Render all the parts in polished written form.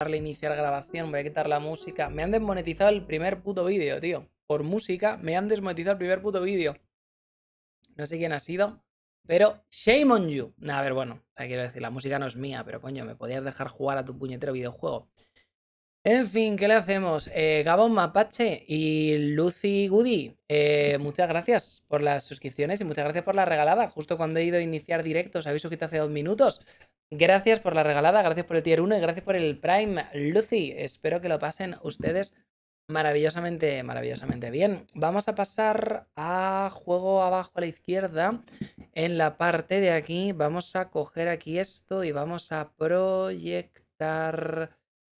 darle a iniciar grabación, voy a quitar la música. Me han desmonetizado el primer puto vídeo, tío. Por música me han desmonetizado el primer puto vídeo. No sé quién ha sido, pero shame on you. A ver, bueno, quiero decir, la música no es mía, pero coño, me podías dejar jugar a tu puñetero videojuego. En fin, ¿qué le hacemos? Gabón Mapache y Lucy Goody, muchas gracias por las suscripciones y muchas gracias por la regalada. Justo cuando he ido a iniciar directos, aviso que te hace 2 minutos. Gracias por la regalada, gracias por el tier 1 y gracias por el Prime, Lucy. Espero que lo pasen ustedes maravillosamente, maravillosamente bien. Vamos a pasar a juego abajo a la izquierda. En la parte de aquí vamos a coger aquí esto y vamos a proyectar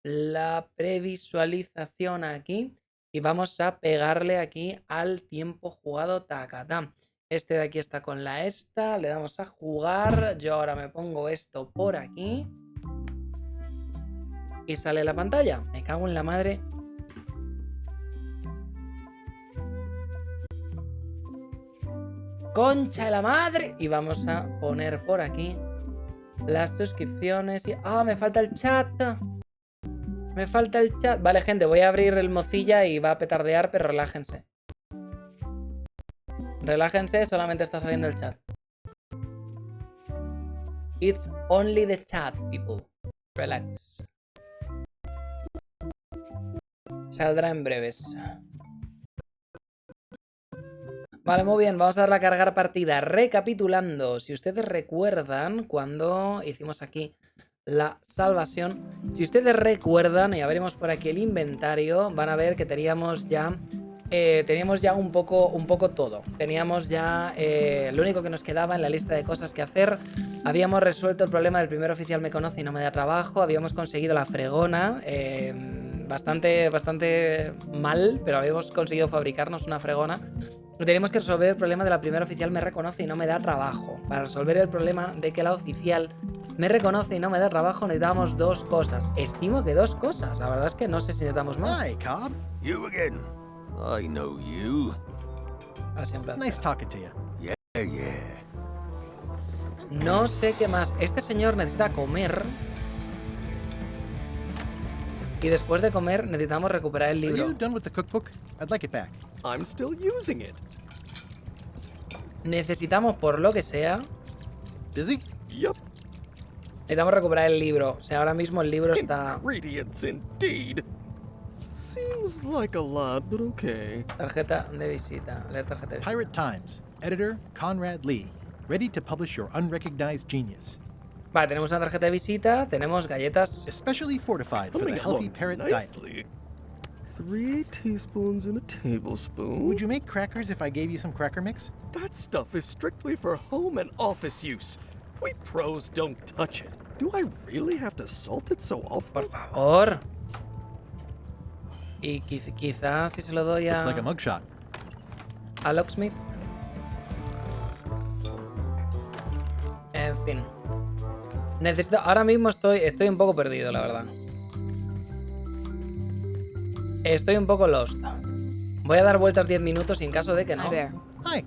la previsualización aquí y vamos a pegarle aquí al tiempo jugado tacatá. Este de aquí está con la esta, le damos a jugar, yo ahora me pongo esto por aquí y sale la pantalla. Me cago en la madre. Concha de la madre. Y vamos a poner por aquí las suscripciones y... ¡Ah, me falta el chat! Me falta el chat. Vale, gente, voy a abrir el Mozilla y va a petardear, pero relájense. Relájense, solamente está saliendo el chat. It's only the chat, people. Relax. Saldrá en breves. Vale, muy bien, vamos a darle a cargar partida. Recapitulando, si ustedes recuerdan cuando hicimos aquí la salvación, si ustedes recuerdan, y abrimos por aquí el inventario, van a ver que teníamos ya un poco todo. Teníamos ya lo único que nos quedaba en la lista de cosas que hacer. Habíamos resuelto el problema del primer oficial me conoce y no me da trabajo. Habíamos conseguido la fregona, bastante mal, pero habíamos conseguido fabricarnos una fregona. Tenemos que resolver el problema de la primera oficial me reconoce y no me da trabajo. Para resolver el problema de que la oficial me reconoce y no me da trabajo necesitamos 2 cosas. Estimo que 2 cosas. La verdad es que no sé si necesitamos más. Hi, Cobb. You again. I know you. Nice talking to you. Yeah. No sé qué más. Este señor necesita comer. Y después de comer necesitamos recuperar el libro. Are you done with the cookbook? I'd like it back. I'm still using it. Necesitamos, por lo que sea... Busy? Yep. Necesitamos recuperar el libro. O sea, ahora mismo el libro está... Ingredients indeed. Seems like a lot, but okay. Tarjeta de visita. Leer tarjeta de visita. Pirate Times. Editor Conrad Lee. Ready to publish your unrecognized genius. Vale, tenemos una tarjeta de visita. Tenemos galletas. Especially fortified for the healthy parrot diet. 3 teaspoons in a tablespoon. Would you make crackers if I gave you some cracker mix? That stuff is strictly for home and office use. We pros don't touch it. Do I really have to salt it so often? Por favor. Y quizás si se lo doy a... Looks like a mugshot. A Locksmith. En fin. Necesito... Ahora mismo estoy un poco perdido, la verdad. Estoy un poco lost. Voy a dar vueltas 10 minutos y en caso de que no... Hi.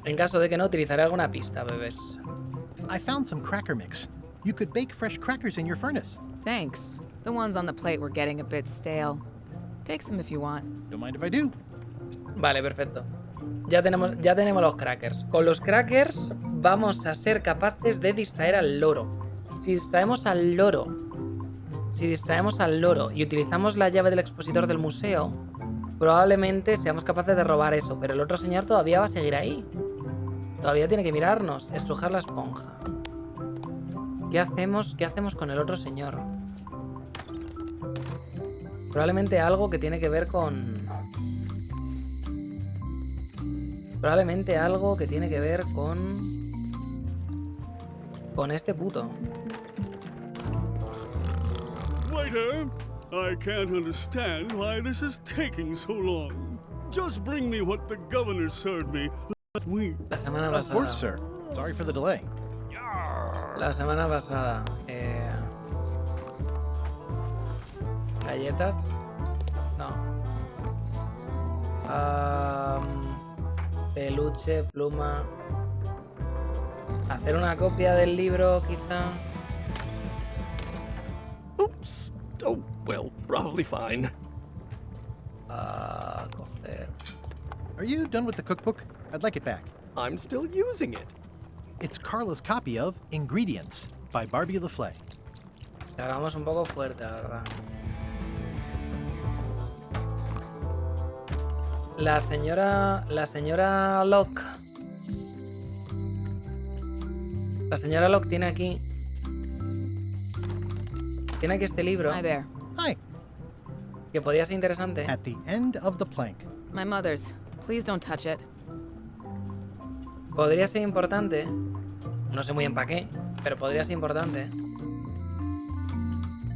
En caso de que no, utilizaré alguna pista, bebés. I found some cracker mix. You could bake fresh crackers in your furnace. Thanks. The ones on the plate were getting a bit stale. Take some if you want. Don't mind if I do. Vale, perfecto. Ya tenemos los crackers. Con los crackers vamos a ser capaces de distraer al loro. Si distraemos al loro y utilizamos la llave del expositor del museo, probablemente seamos capaces de robar eso. Pero el otro señor todavía va a seguir ahí. Todavía tiene que mirarnos. Estrujar la esponja. ¿Qué hacemos con el otro señor? Probablemente algo que tiene que ver con... Con este puto. Waiter, I can't understand why this is taking so long. Just bring me what the governor served me last week. La semana Of pasada. course, sir. Sorry for the delay. La semana pasada. Galletas. No. Peluche, pluma. Hacer una copia del libro, quizá. Oops. Oh, well, probably fine. Coger. Are you done with the cookbook? I'd like it back. I'm still using it. It's Carla's copy of Ingredients by Barbie LaFlay. Te hagamos un poco fuerte, la verdad. La señora Locke. La señora Locke tiene aquí este libro Hi there. Hi. que podría ser interesante. At the end of the plank. My mother's. Please don't touch it. Podría ser importante. No sé muy bien para qué, pero podría ser importante.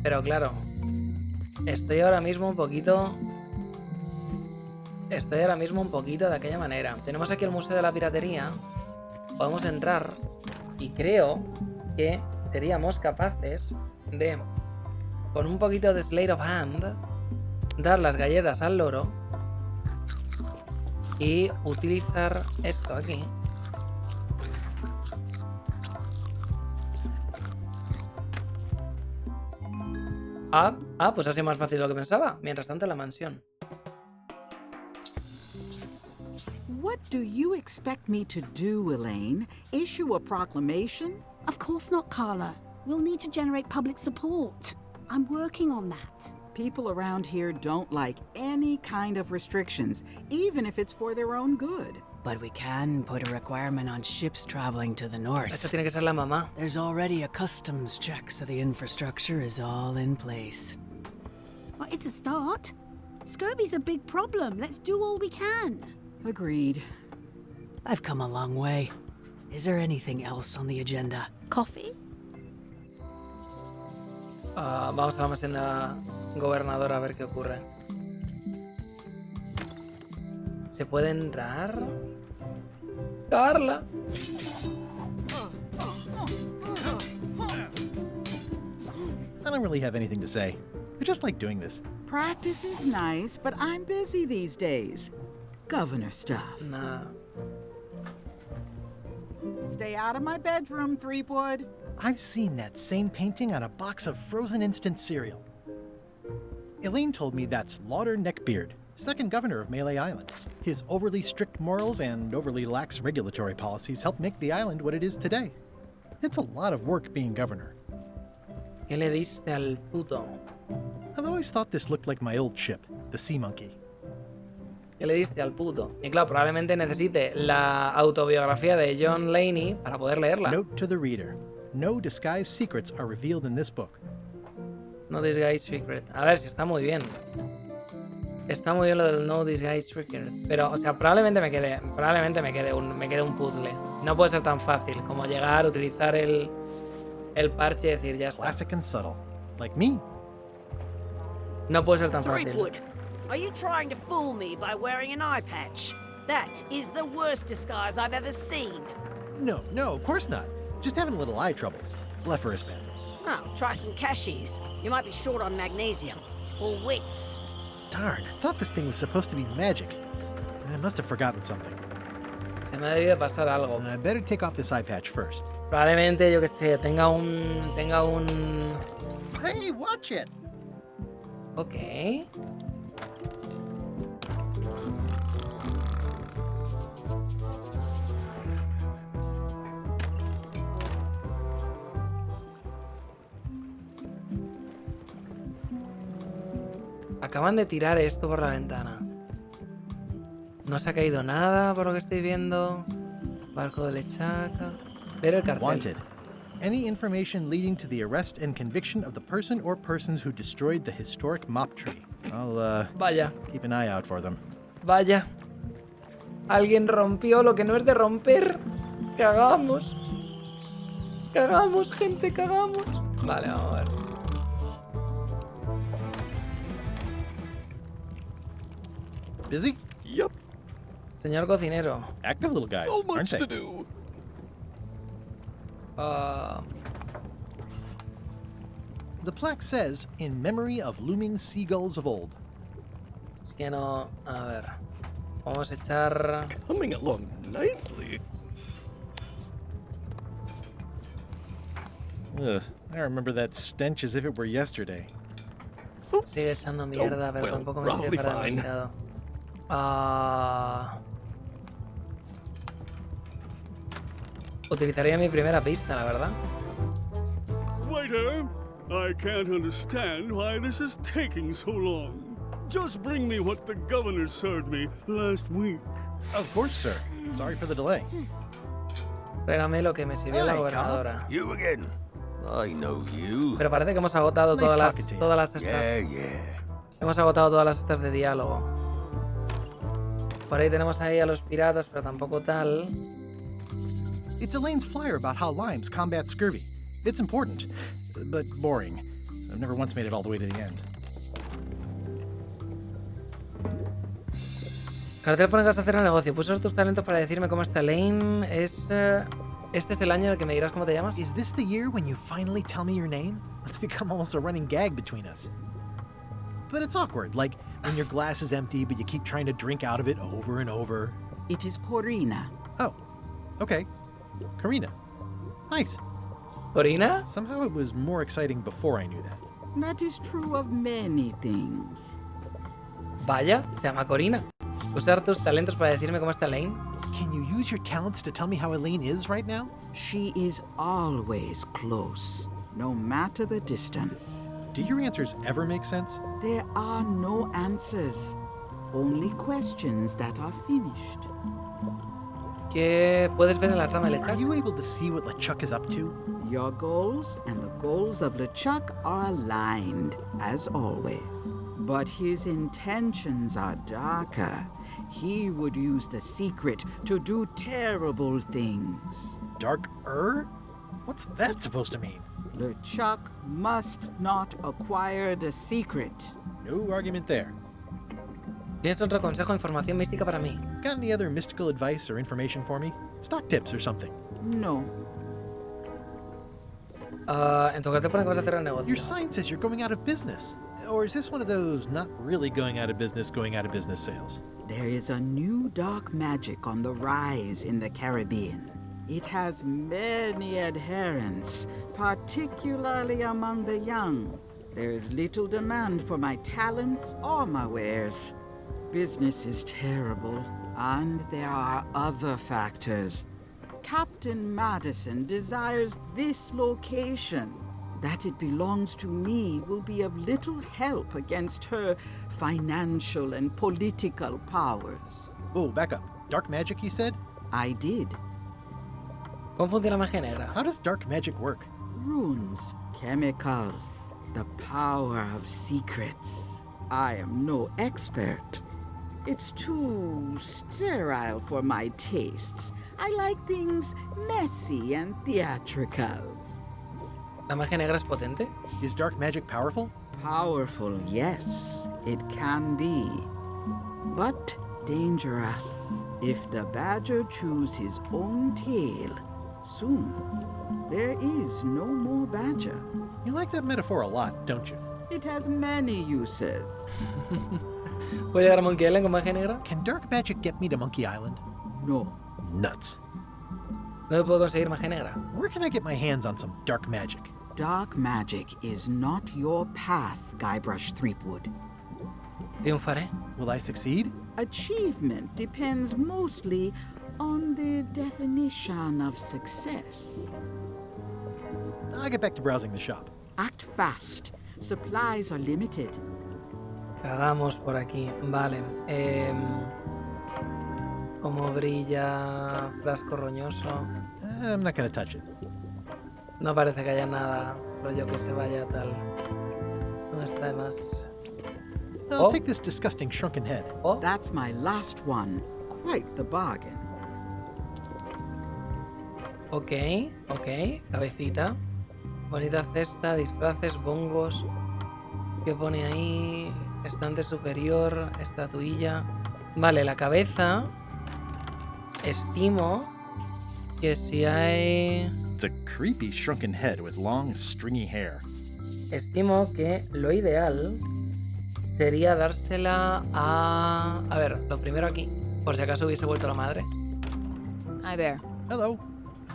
Pero claro, estoy ahora mismo un poquito de aquella manera. Tenemos aquí el Museo de la Piratería. Podemos entrar y creo que seríamos capaces de, con un poquito de sleight of hand, dar las galletas al loro y utilizar esto aquí. Pues ha sido más fácil de lo que pensaba. Mientras tanto, en la mansión. What do you expect me to do, Elaine? Issue a proclamation? Of course not, Carla. We'll need to generate public support. I'm working on that. People around here don't like any kind of restrictions, even if it's for their own good. But we can put a requirement on ships traveling to the north. Esta tiene que ser la mamá. There's already a customs check, so the infrastructure is all in place. Well, it's a start. Scurvy's a big problem. Let's do all we can. Agreed. I've come a long way. Is there anything else on the agenda? Coffee? Vamos a la mansión de la gobernadora a ver qué ocurre. ¿Se puede entrar? ¡Carla! I don't really have anything to say. I just like doing this. Practice is nice, but I'm busy these days. Governor stuff. Nah. Stay out of my bedroom, Threepwood. I've seen that same painting on a box of frozen instant cereal. Elaine told me that's Lauder Neckbeard, second governor of Melee Island. His overly strict morals and overly lax regulatory policies helped make the island what it is today. It's a lot of work being governor. ¿Qué le diste al puto? I've always thought this looked like my old ship, the Sea Monkey. ¿Qué le diste al puto? Y claro, probablemente necesite la autobiografía de John Laney para poder leerla. Note to the reader. No disguised secrets are revealed in this book. No disguise secret. A ver, si está muy bien. Está muy bien lo del no disguise secret. Pero, o sea, probablemente me quede un puzzle. No puede ser tan fácil como llegar, utilizar el parche y decir ya está. Classic and subtle. Like me. No puede ser tan fácil. Threepwood, are you trying to fool me by wearing an eye patch? That is the worst disguise I've ever seen. No, of course not. Just having a little eye trouble. Blepharospasm. Oh, try some cashews. You might be short on magnesium. Or wits. Darn, I thought this thing was supposed to be magic. I must have forgotten something. Se me ha debido pasar algo. I better take off this eye patch first. Probablemente, yo que sé, tenga un... Hey, watch it! Ok. Acaban de tirar esto por la ventana. No se ha caído nada por lo que estoy viendo. Barco de lechaca. Leer el cartel. Wanted. Any information leading to the arrest and conviction of the person or persons who destroyed the historic mop tree. I'll, Vaya, keep an eye out for them. vaya. Alguien rompió lo que no es de romper. Cagamos. Cagamos, gente, cagamos. Vale, vamos a ver. Busy? Yup, Señor cocinero. Active little guys, so aren't much they? to do. The plaque says, in memory of looming seagulls of old. Es que no... A ver. Vamos a echar... Coming along nicely. Ugh, I remember that stench as if it were yesterday. Sigue echando mierda, pero well, tampoco me sirve probably para fine. demasiado. Utilizaría mi primera pista, la verdad. Waiter, I can't understand why this is taking so long. Just bring me what the governor served me last week. Of course, sir. Sorry for the delay. Régame lo que me sirvió la Hey, gobernadora. You again. I know you. Pero parece que hemos agotado todas las estas. Yeah. Hemos agotado todas las estas de diálogo. Por ahí tenemos ahí a los piratas, pero tampoco tal. It's Elaine's flyer about how limes combat scurvy. It's important, but boring. I've never once made it all the way to the end. Cartel pone que vas a hacer el negocio. Puedes usar tus talentos para decirme cómo está Elaine. Este es el año en el que me dirás cómo te llamas. Is this the year when you finally tell me your name? It's become almost a running gag between us. But it's awkward, like when your glass is empty but you keep trying to drink out of it over and over. It is Corina. Oh, okay. Karina. Nice. ¿Corina? Somehow it was more exciting before I knew that. That is true of many things. Vaya, se llama Corina. Usar tus talentos para decirme cómo está Elaine. Can you use your talents to tell me how Elaine is right now? She is always close, no matter the distance. Do your answers ever make sense? There are no answers, only questions that are finished. ¿Qué puedes ver en la trama de Are LeSHIP? you able to see what LeChuck is up to? Your goals and the goals of LeChuck are aligned, as always. But his intentions are darker. He would use the secret to do terrible things. Dark-er? What's that supposed to mean? LeChuck must not acquire the secret. No argument there. ¿Tienes otro consejo o información mística para mí? Got any other mystical advice or information for me? Stock tips or something? No. En tu cartel pone que vas a hacer el Your negocio. sign says you're going out of business. Or is this one of those not really going out of business sales? There is a new dark magic on the rise in the Caribbean. It has many adherents, particularly among the young. There is little demand for my talents or my wares. Business is terrible, and there are other factors. Captain Madison desires this location. That it belongs to me will be of little help against her financial and political powers. Whoa, back up. Dark magic, you said? I did. ¿Cómo funciona la magia negra? How does dark magic work? Runes, chemicals, the power of secrets. I am no expert. It's too sterile for my tastes. I like things messy and theatrical. ¿La magia negra es potente? Is dark magic powerful? Powerful, yes, it can be. But dangerous. If the badger chews his own tail, soon there is no more badger. You like that metaphor a lot, don't you? It has many uses. ¿Puedo llegar a Monkey Island con magia negra? Can dark magic get me to Monkey Island? No. Nuts. ¿Dónde puedo conseguir magia negra? Where can I get my hands on some dark magic? Dark magic is not your path, Guybrush Threepwood. Triunfaré. Will I succeed? Achievement depends mostly on the definition of success. I'll get back to browsing the shop. Act fast. Supplies are limited. Hagamos por aquí. Vale. ¿Cómo brilla? Frasco roñoso. I'm not gonna touch it. No parece que haya nada rollo que se vaya tal. ¿Dónde está más? I'll Oh. take this disgusting shrunken head. Oh, That's my last one. Quite the bargain. ok. Cabecita. Bonita cesta, disfraces, bongos. ¿Qué pone ahí? Estante superior, estatuilla. Vale, la cabeza. Estimo que si hay... It's a creepy shrunken head with long, stringy hair. Estimo que lo ideal sería dársela a... A ver, lo primero aquí. Por si acaso hubiese vuelto la madre. Hi there. Hello.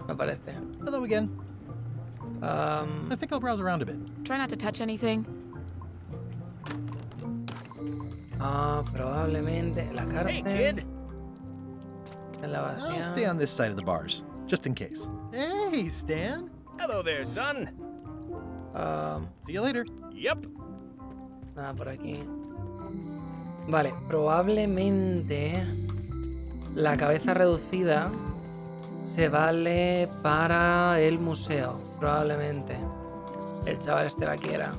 Me parece. Hello again. I think I'll browse around a bit. Try not to touch anything. Probablemente la Hey, cárcel. kid. En la I'll stay vacía. on this side of the bars, just in case. Hey, Stan. Hello there, son. See you later. Yep. Nada por aquí. Vale, probablemente la cabeza reducida se vale para el museo. Probablemente. El chaval este la quiera.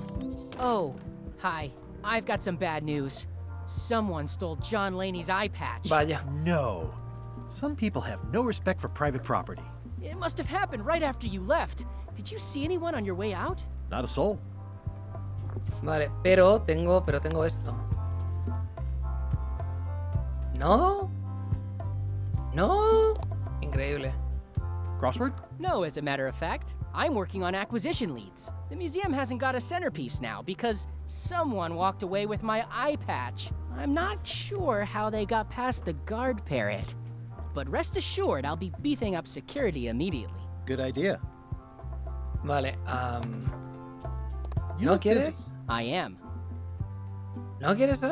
Oh, hi. I've got some bad news. Someone stole John Laney's eye patch. Vaya. No. Some people have no respect for private property. It must have happened right after you left. Did you see anyone on your way out? Not a soul. Vale, pero tengo esto. ¿No? ¿No? Increíble. Crossword? No, as a matter of fact. I'm working on acquisition leads. The museum hasn't got a centerpiece now because someone walked away with my eye patch. I'm not sure how they got past the guard parrot. But rest assured, I'll be beefing up security immediately. Good idea. Vale, You ¿no look busy. quieres? I am. ¿No quieres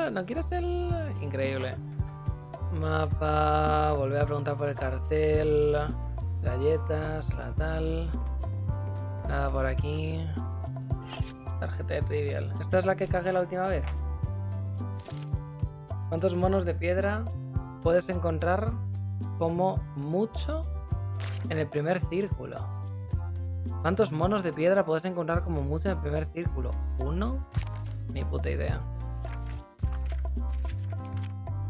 el...? Increíble. Mapa... Volver a preguntar por el cartel... Galletas, la tal... Nada por aquí... Tarjeta de trivial. ¿Esta es la que cagué la última vez? ¿Cuántos monos de piedra puedes encontrar como mucho en el primer círculo? ¿Cuántos monos de piedra puedes encontrar como mucho en el primer círculo? ¿Uno? Ni puta idea.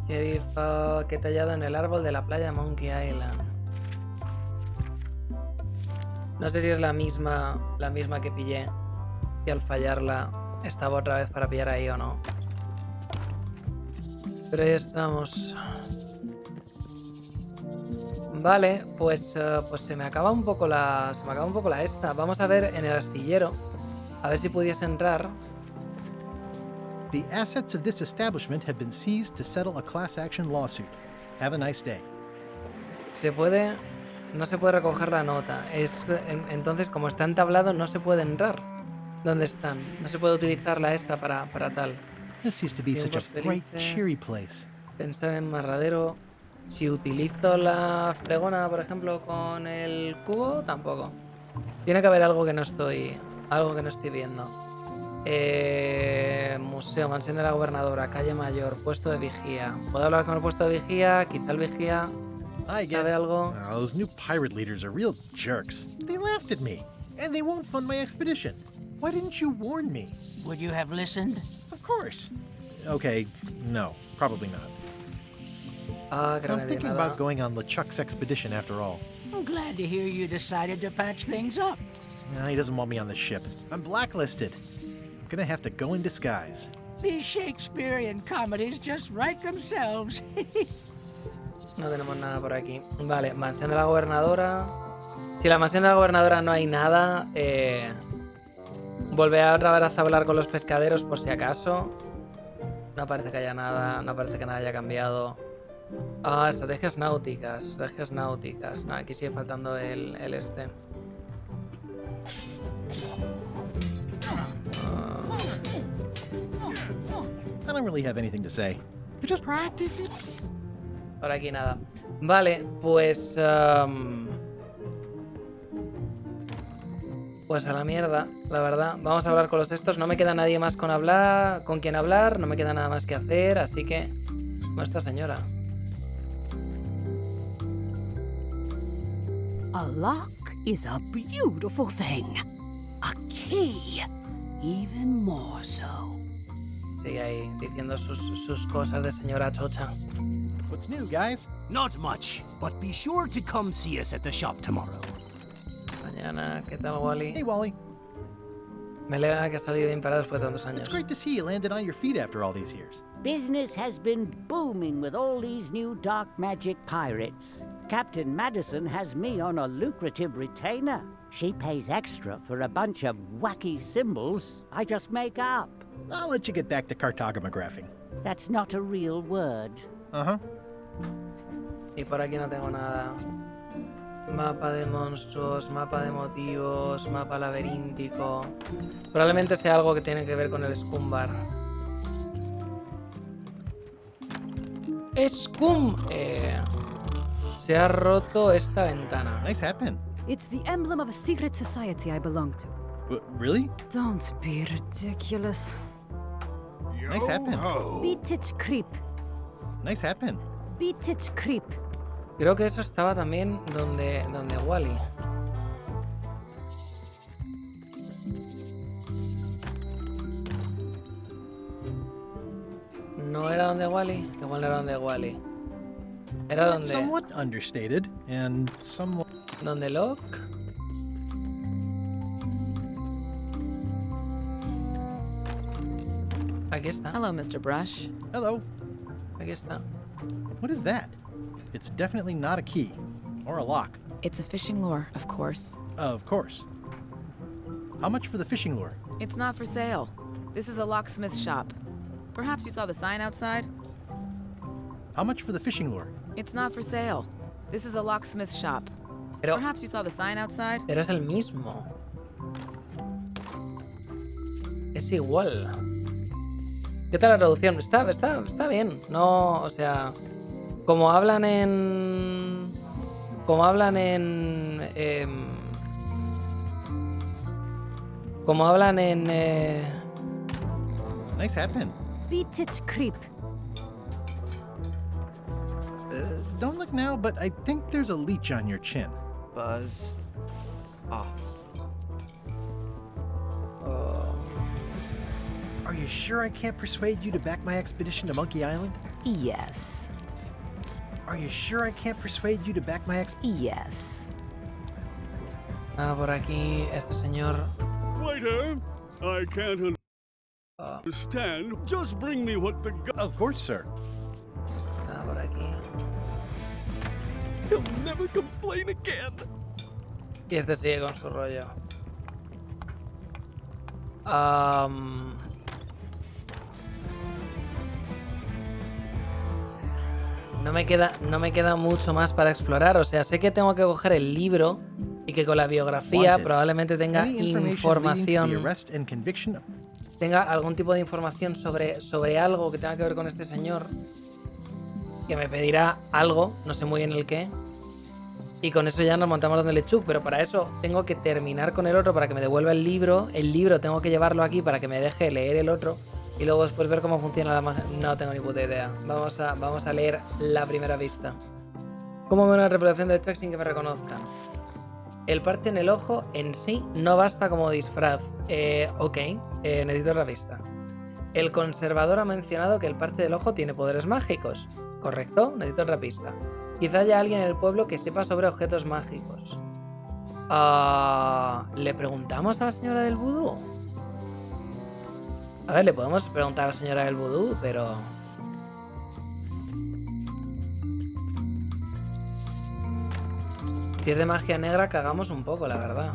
Querido, que he tallado en el árbol de la playa Monkey Island. No sé si es la misma que pillé. Y al fallarla estaba otra vez para pillar ahí o no. Pero ahí estamos. Vale, pues se me acaba un poco la esta. Vamos a ver en el astillero. A ver si pudiese entrar. The assets of this establishment have been seized to settle a class action lawsuit. Have a nice day. No se puede recoger la nota. Entonces, como está entablado, no se puede entrar. ¿Dónde están? No se puede utilizar la esta para tal. This used to be such a Tiempos bright, felices. cheery place. Pensar en marradero. Si utilizo la fregona, por ejemplo, con el cubo, tampoco. Tiene que haber algo que no estoy viendo. Museo, mansión de la gobernadora, calle mayor, puesto de vigía. ¿Puedo hablar con el puesto de vigía? Quizá el vigía sabe algo. Oh, those new pirate leaders are real jerks. They laughed at me, and they won't fund my expedition. Why didn't you warn me? Would you have listened? Of course. Okay, no, probably not. Creo I'm que thinking nada. about going on LeChuck's expedition after all. I'm glad to hear you decided to patch things up. No, he doesn't want me on the ship. I'm blacklisted. I'm gonna have to go in disguise. These Shakespearean comedies just write themselves. No tenemos nada por aquí. Vale, mansión de la gobernadora. Si en la mansión de la gobernadora no hay nada, volver a otra vez a hablar con los pescaderos por si acaso. No parece que haya nada, no parece que nada haya cambiado. Estrategias náuticas. No, aquí sigue faltando el este. I don't really have anything to say. You're just practicing. Por aquí nada. Vale, pues... pues a la mierda, la verdad. Vamos a hablar con los estos. No me queda nadie más con quien hablar. No me queda nada más que hacer. Así que... con esta señora. A lock is a beautiful thing. A key, even more so. Sigue ahí diciendo sus cosas de señora chocha. What's new, guys? Not much, but be sure to come see us at the shop tomorrow. Mañana, ¿qué tal, Wally? Hey, Wally. Me alegra que has salido bien parado después de tantos It's años. great to see you landed on your feet after all these years. Business has been booming with all these new dark magic pirates. Captain Madison has me on a lucrative retainer. She pays extra for a bunch of wacky symbols I just make up. I'll let you get back to cartographing. That's not a real word. Uh-huh. Y por aquí no tengo nada. Mapa de monstruos, mapa de motivos, mapa laberíntico. Probablemente sea algo que tiene que ver con el Scumbar. Scum. Se ha roto esta ventana. Nice hat pin. It's the emblem of a secret society I belong to. Really? Don't be ridiculous. Nice hat pin. Beat it, creep. Nice hat pin. Beat it, creep. Creo que eso estaba también donde Wally. No era donde Wally. Igual no era donde Wally. Era donde. Somewhat understated and somewhat. ¿Donde Locke? Aquí está. Hello, Mr. Brush. Hello. Aquí está. What is that? It's definitely not a key or a lock. It's a fishing lure, of course. Of course. How much for the fishing lure? It's not for sale. This is a locksmith shop. Perhaps you saw the sign outside? How much for the fishing lure? It's not for sale. This is a locksmith shop. Pero, Perhaps you saw the sign outside? pero es el mismo. Es igual. ¿Qué tal la traducción? Está bien. No, o sea, como hablan en como hablan en Nice hat pin. Beat it, creep. Don't look now, but I think there's a leech on your chin. Buzz off. Are you sure I can't persuade you to back my expedition to Monkey Island? Yes. Are you sure I can't persuade you to back my Yes. por aquí este señor. Waiter, I can't understand. Just bring me what the Of course, sir. Por aquí. He'll never complain again. Y este sigue con su rollo. No me queda mucho más para explorar. O sea, sé que tengo que coger el libro y que con la biografía probablemente tenga información. Tenga algún tipo de información sobre algo que tenga que ver con este señor. Que me pedirá algo, no sé muy bien el qué. Y con eso ya nos montamos donde LeSHIP. Pero para eso tengo que terminar con el otro para que me devuelva el libro. El libro tengo que llevarlo aquí para que me deje leer el otro. Y luego después ver cómo funciona la magia. No tengo ni puta idea. Vamos a leer la primera vista. ¿Cómo veo una reproducción de Chuck sin que me reconozcan? El parche en el ojo en sí no basta como disfraz. Ok, necesito la vista. El conservador ha mencionado que el parche del ojo tiene poderes mágicos. ¿Correcto? Necesito otra pista. Quizá haya alguien en el pueblo que sepa sobre objetos mágicos. ¿Le preguntamos a la señora del vudú? A ver, le podemos preguntar a la señora del vudú, pero... Si es de magia negra, cagamos un poco, la verdad.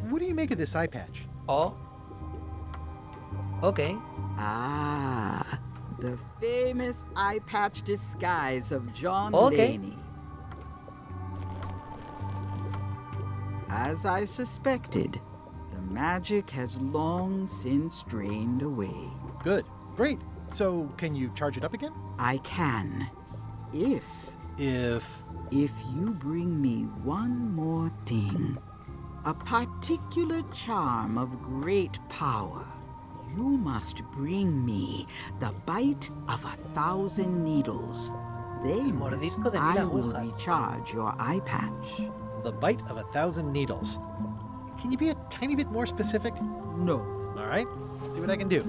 What do you make of this eye patch? Oh. Ok. Ah, the famous eye patch disguise of John Okay. Laney. As I suspected, the magic has long since drained away. Good. Great. So, can you charge it up again? I can, if you bring me one more thing. A particular charm of great power. You must bring me the bite of 1,000 needles. Then Mordisco de mil I will agujas. recharge your eye patch. The bite of 1,000 needles. Can you be a tiny bit more specific? No. All right. See what I can do.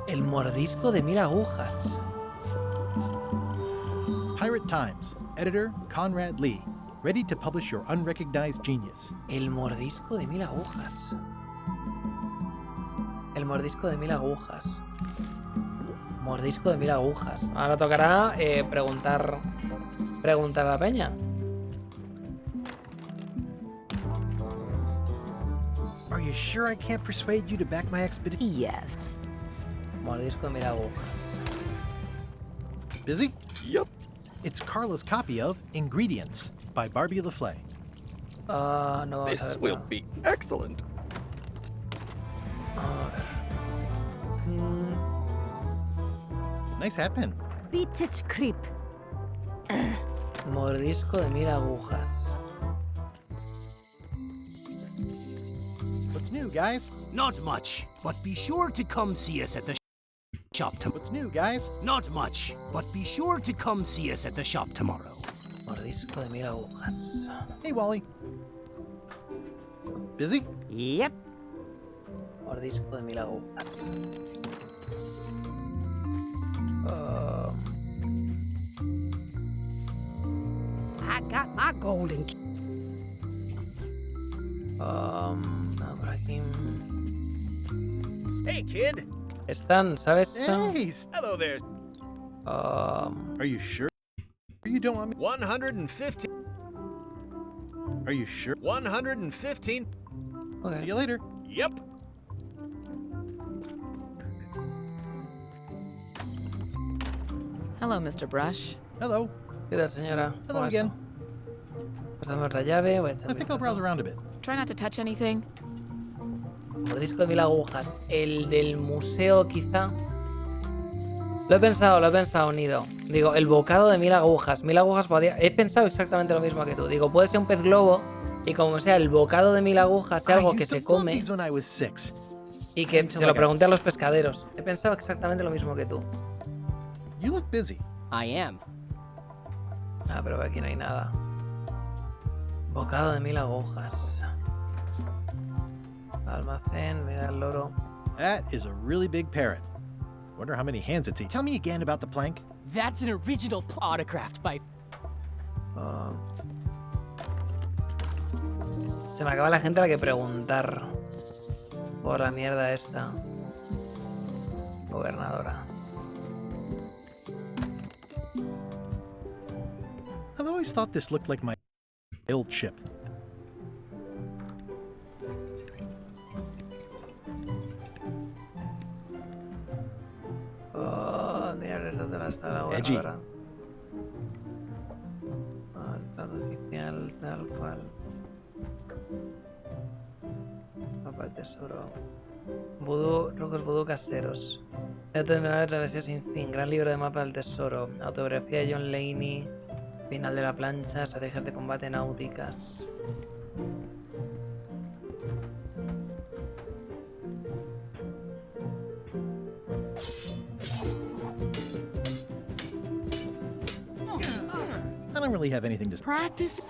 El mordisco de 1000 agujas. Pirate Times. Editor Conrad Lee. Ready to publish your unrecognized genius. El mordisco de 1000 agujas. El mordisco de 1000 agujas. Mordisco de 1000 agujas. Ahora tocará preguntar a la peña. Are you sure I can't persuade you to back my expedition? Yes. Mordisco de 1000 agujas. Busy? Yep. It's Carla's copy of Ingredients by Barbie LaFlay. No vamos a This ver. will be excellent. Nice hat pin. Beats its creep. Mordisco de 1000 agujas. What's new, guys? Not much, but be sure to come see us at the shop tomorrow. What's new, guys? Not much, but be sure to come see us at the shop tomorrow. Mordisco de 1000 agujas. Hey, Wally. Busy? Yep. Mordisco de 1000 agujas. I got my golden key. Nada por aquí. Hey, kid. Están, ¿sabes? Hey, Hello there. are you sure you don't want me? 115. Are you sure? 115. Okay. See you later. Yep. Hello, Mr. Brush. Hello. ¿Qué tal, señora? Hello ¿Cómo va again. eso? Pues dame otra llave. Voy a echar I think I'll browse around a bit. Try not to touch anything. Mordisco de 1000 agujas. El del museo, quizá. Lo he pensado unido. Digo, el bocado de 1000 agujas. 1000 agujas podría... He pensado exactamente lo mismo que tú. Digo, puede ser un pez globo y como sea el bocado de 1000 agujas, sea algo que se come y que se lo pregunté a los pescaderos. He pensado exactamente lo mismo que tú. You look busy. I am. Ah, pero aquí no hay nada. Bocado de 1000 agujas. Almacén, mira el loro. That is a really big parrot. Wonder how many hands it's eaten. Tell me again about the plank. That's an original autographed by... Se me acaba la gente a la que preguntar por la mierda esta. Gobernadora. I've always thought this looked like my old ship. Mira, ¿dónde está la Edgy. gobernadora? El plato oficial, tal cual. Mapa del tesoro. Vudú, trucos vudú caseros. Reto de menores travesía sin fin. Gran libro de mapa del tesoro. Autobiografía de John Laney. Final de la plancha. Estrategias de combate náuticas. I don't really have anything to Practice.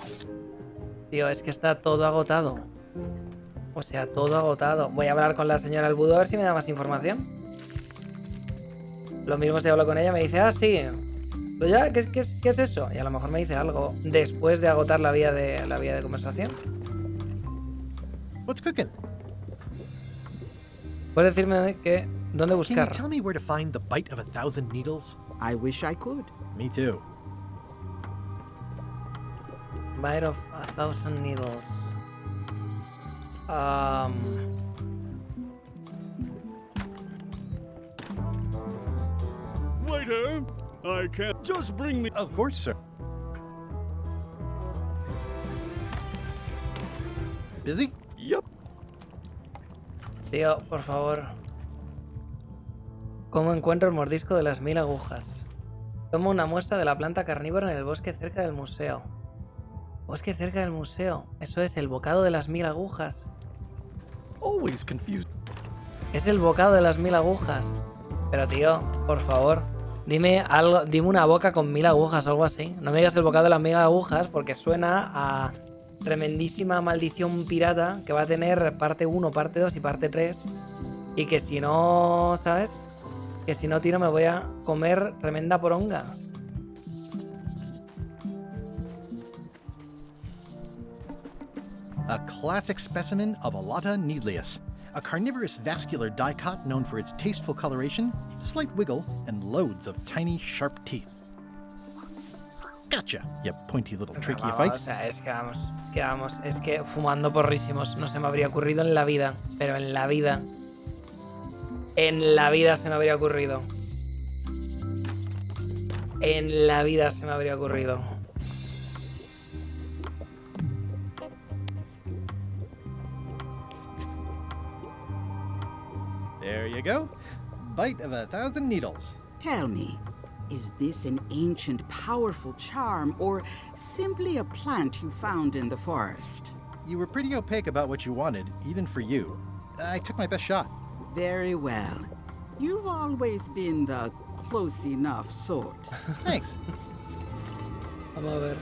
Tío, es que está todo agotado. O sea, todo agotado. Voy a hablar con la señora del vudú a ver si me da más información. Lo mismo si hablo con ella, me dice, ah, sí. Pues ya, ¿qué es eso? Y a lo mejor me dice algo después de agotar la vía de conversación. What's cooking? ¿Puedes decirme dónde Can buscar? you tell me where to find the bite of 1,000 needles? I wish I could. Me too. Bite of 1,000 needles. Waiter, I can't. Just bring me. Of course, sir. Busy? Yep. Tío, por favor. ¿Cómo encuentro el mordisco de las 1000 agujas? Tomo una muestra de la planta carnívora en el bosque cerca del museo. Bosque cerca del museo. Eso es el bocado de las 1000 agujas. Always confused. Es el bocado de las 1000 agujas. Pero tío, por favor, dime algo, dime una boca con 1000 agujas o algo así. No me digas el bocado de las 1000 agujas porque suena a tremendísima maldición pirata que va a tener parte 1, parte 2 y parte 3. Y que si no, ¿sabes? Que si no, tío, me voy a comer tremenda poronga. A classic specimen of Alata needlius, a carnivorous vascular dicot known for its tasteful coloration, slight wiggle, and loads of tiny, sharp teeth. Gotcha, you pointy little trichophyte. O sea, es que fumando porrísimos no se me habría ocurrido en la vida, pero en la vida se me habría ocurrido. En la vida se me habría ocurrido. There you go. Bite of 1,000 needles. Tell me, is this an ancient, powerful charm, or simply a plant you found in the forest? You were pretty opaque about what you wanted, even for you. I took my best shot. Very well. You've always been the close enough sort. Thanks. Vamos a ver.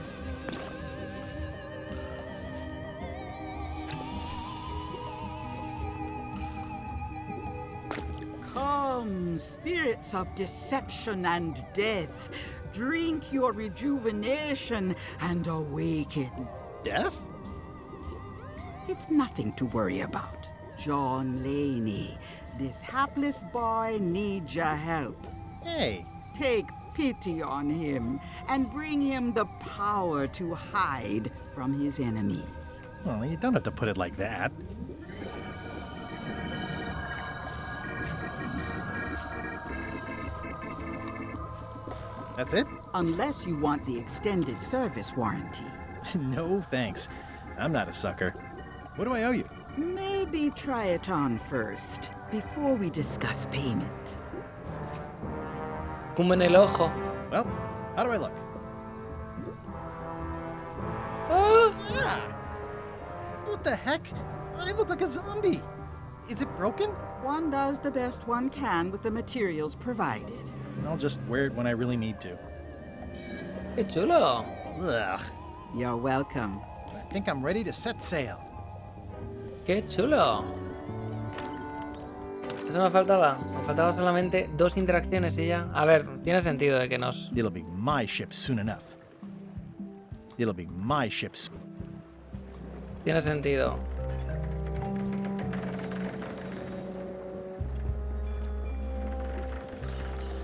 Come, spirits of deception and death, drink your rejuvenation and awaken. Death? It's nothing to worry about. John Laney, this hapless boy needs your help. Hey. Take pity on him and bring him the power to hide from his enemies. Well, you don't have to put it like that. That's it? Unless you want the extended service warranty. No, thanks. I'm not a sucker. What do I owe you? Maybe try it on first, before we discuss payment. Como en el ojo. Well, how do I look? What the heck? I look like a zombie. Is it broken? One does the best one can with the materials provided. I'll just wear it when I really need to. Qué chulo. Ugh. You're welcome. I think I'm ready to set sail. Qué chulo. Eso me faltaba. Me faltaba solamente 2 interacciones y ya. A ver, tiene sentido de que nos... It'll be my ship soon enough. It'll be my ship soon. Tiene sentido.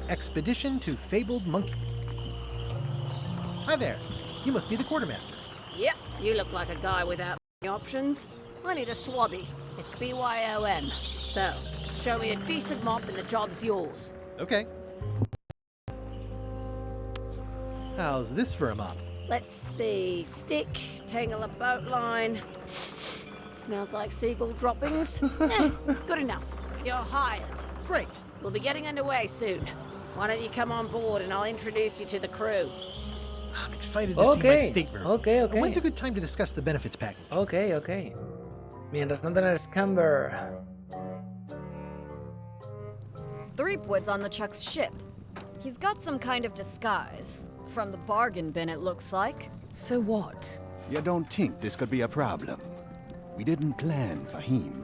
Expedition to Fabled Monkey. Hi there. You must be the quartermaster. Yep, you look like a guy without options. I need a swabby. It's BYOM. So, show me a decent mop and the job's yours. Okay. How's this for a mop? Let's see. Stick, tangle a boat line. Smells like seagull droppings. Good enough. You're hired. Great. We'll be getting underway soon. Why don't you come on board and I'll introduce you to the crew. I'm excited to see my stateroom. Okay. When's a good time to discuss the benefits package? Okay. Mientras tanto en el Scamber. Threepwood's on the Chuck's ship. He's got some kind of disguise. From the bargain bin, it looks like. So what? You don't think this could be a problem? We didn't plan for him.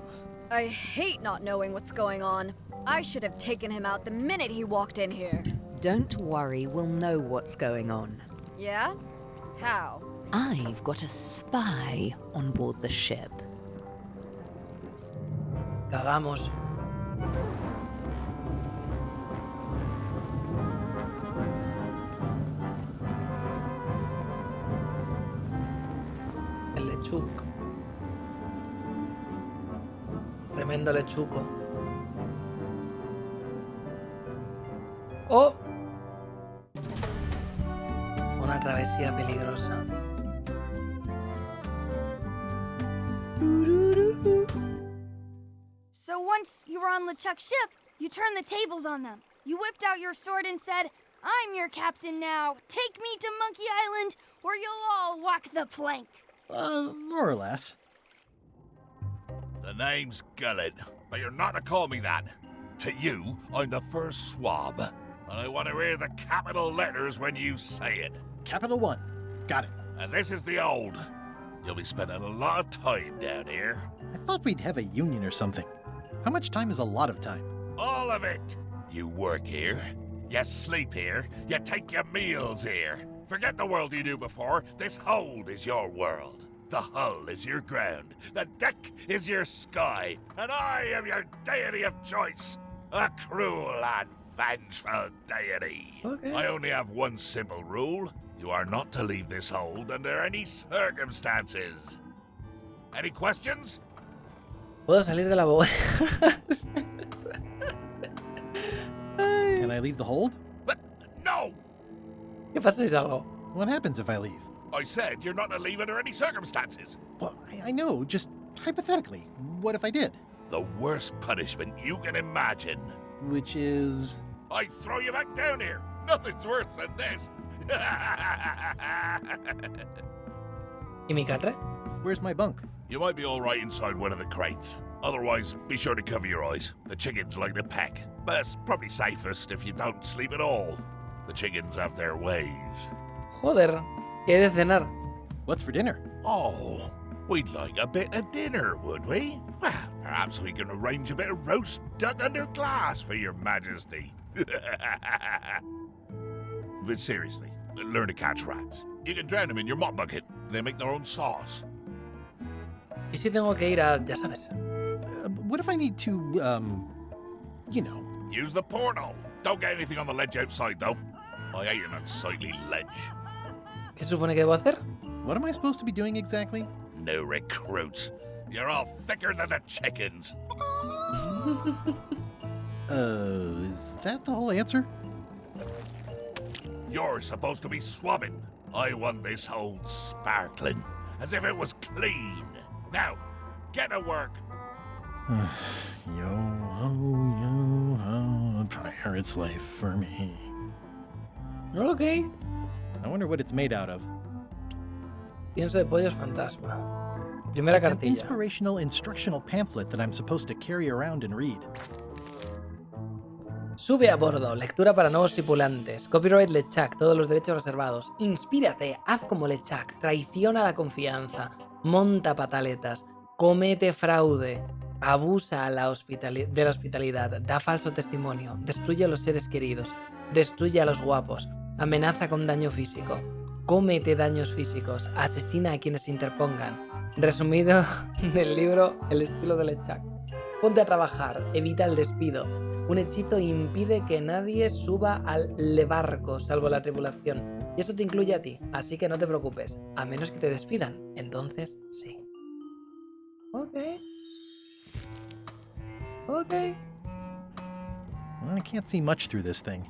I hate not knowing what's going on. I should have taken him out the minute he walked in here. Don't worry, we'll know what's going on. Yeah? How? I've got a spy on board the ship. Cagamos. El lechuc. Tremendo lechuco. ¡Oh! Una travesía peligrosa. So once you were on LeChuck's ship, you turned the tables on them. You whipped out your sword and said, "I'm your captain now. Take me to Monkey Island, or you'll all walk the plank." More or less. The name's Gullet, but you're not to call me that. To you, I'm the first swab, and I want to hear the capital letters when you say it. Capital 1. Got it. And this is the old. You'll be spending a lot of time down here. I thought we'd have a union or something. How much time is a lot of time? All of it. You work here, you sleep here, you take your meals here. Forget the world you knew before. This hold is your world. The hull is your ground. The deck is your sky. And I am your deity of choice. A cruel and vengeful deity. Okay. I only have one simple rule. You are not to leave this hold under any circumstances. Any questions? Puedo salir de la boca. Can I leave the hold? But no! ¿Qué pasa si salgo? What happens if I leave? I said you're not to leave under any circumstances. Well, I know, just hypothetically. What if I did? The worst punishment you can imagine. Which is? I'd throw you back down here. Nothing's worse than this. ¿Y mi carre? Where's my bunk? You might be all right inside one of the crates. Otherwise, be sure to cover your eyes. The chickens like to peck. But it's probably safest if you don't sleep at all. The chickens have their ways. Joder, ¿qué hay de cenar? What's for dinner? Oh, we'd like a bit of dinner, would we? Well, perhaps we can arrange a bit of roast duck under glass for your majesty. But seriously, learn to catch rats. You can drown them in your mop bucket. They make their own sauce. ¿Y si tengo que ir a, ya sabes? What if I need to, you know? Use the portal. Don't get anything on the ledge outside, though. I hate an unsightly ledge. ¿Qué se supone que debo hacer? What am I supposed to be doing exactly? No recruits. You're all thicker than the chickens. Is that the whole answer? You're supposed to be swabbing. I want this whole sparkling, as if it was clean. Now, get to work. Yo-ho, a pirate's life for me. Ok. I wonder what it's made out of. Pienso de pollos fantasma. Primera It's an cartilla. inspirational instructional pamphlet that I'm supposed to carry around and read. Sube a bordo, lectura para nuevos tripulantes. Copyright LeSHIP, todos los derechos reservados. Inspírate, haz como LeSHIP, traiciona la confianza, monta pataletas, comete fraude, abusa de la hospitalidad, da falso testimonio, destruye a los seres queridos, destruye a los guapos, amenaza con daño físico, comete daños físicos, asesina a quienes se interpongan. Resumido del libro El estilo de LeSHIP. Ponte a trabajar, evita el despido. Un hechizo impide que nadie suba al barco, salvo la tripulación. Y eso te incluye a ti, así que no te preocupes. A menos que te despidan. Entonces, sí. Ok. Ok. Well, I can't see much through this thing.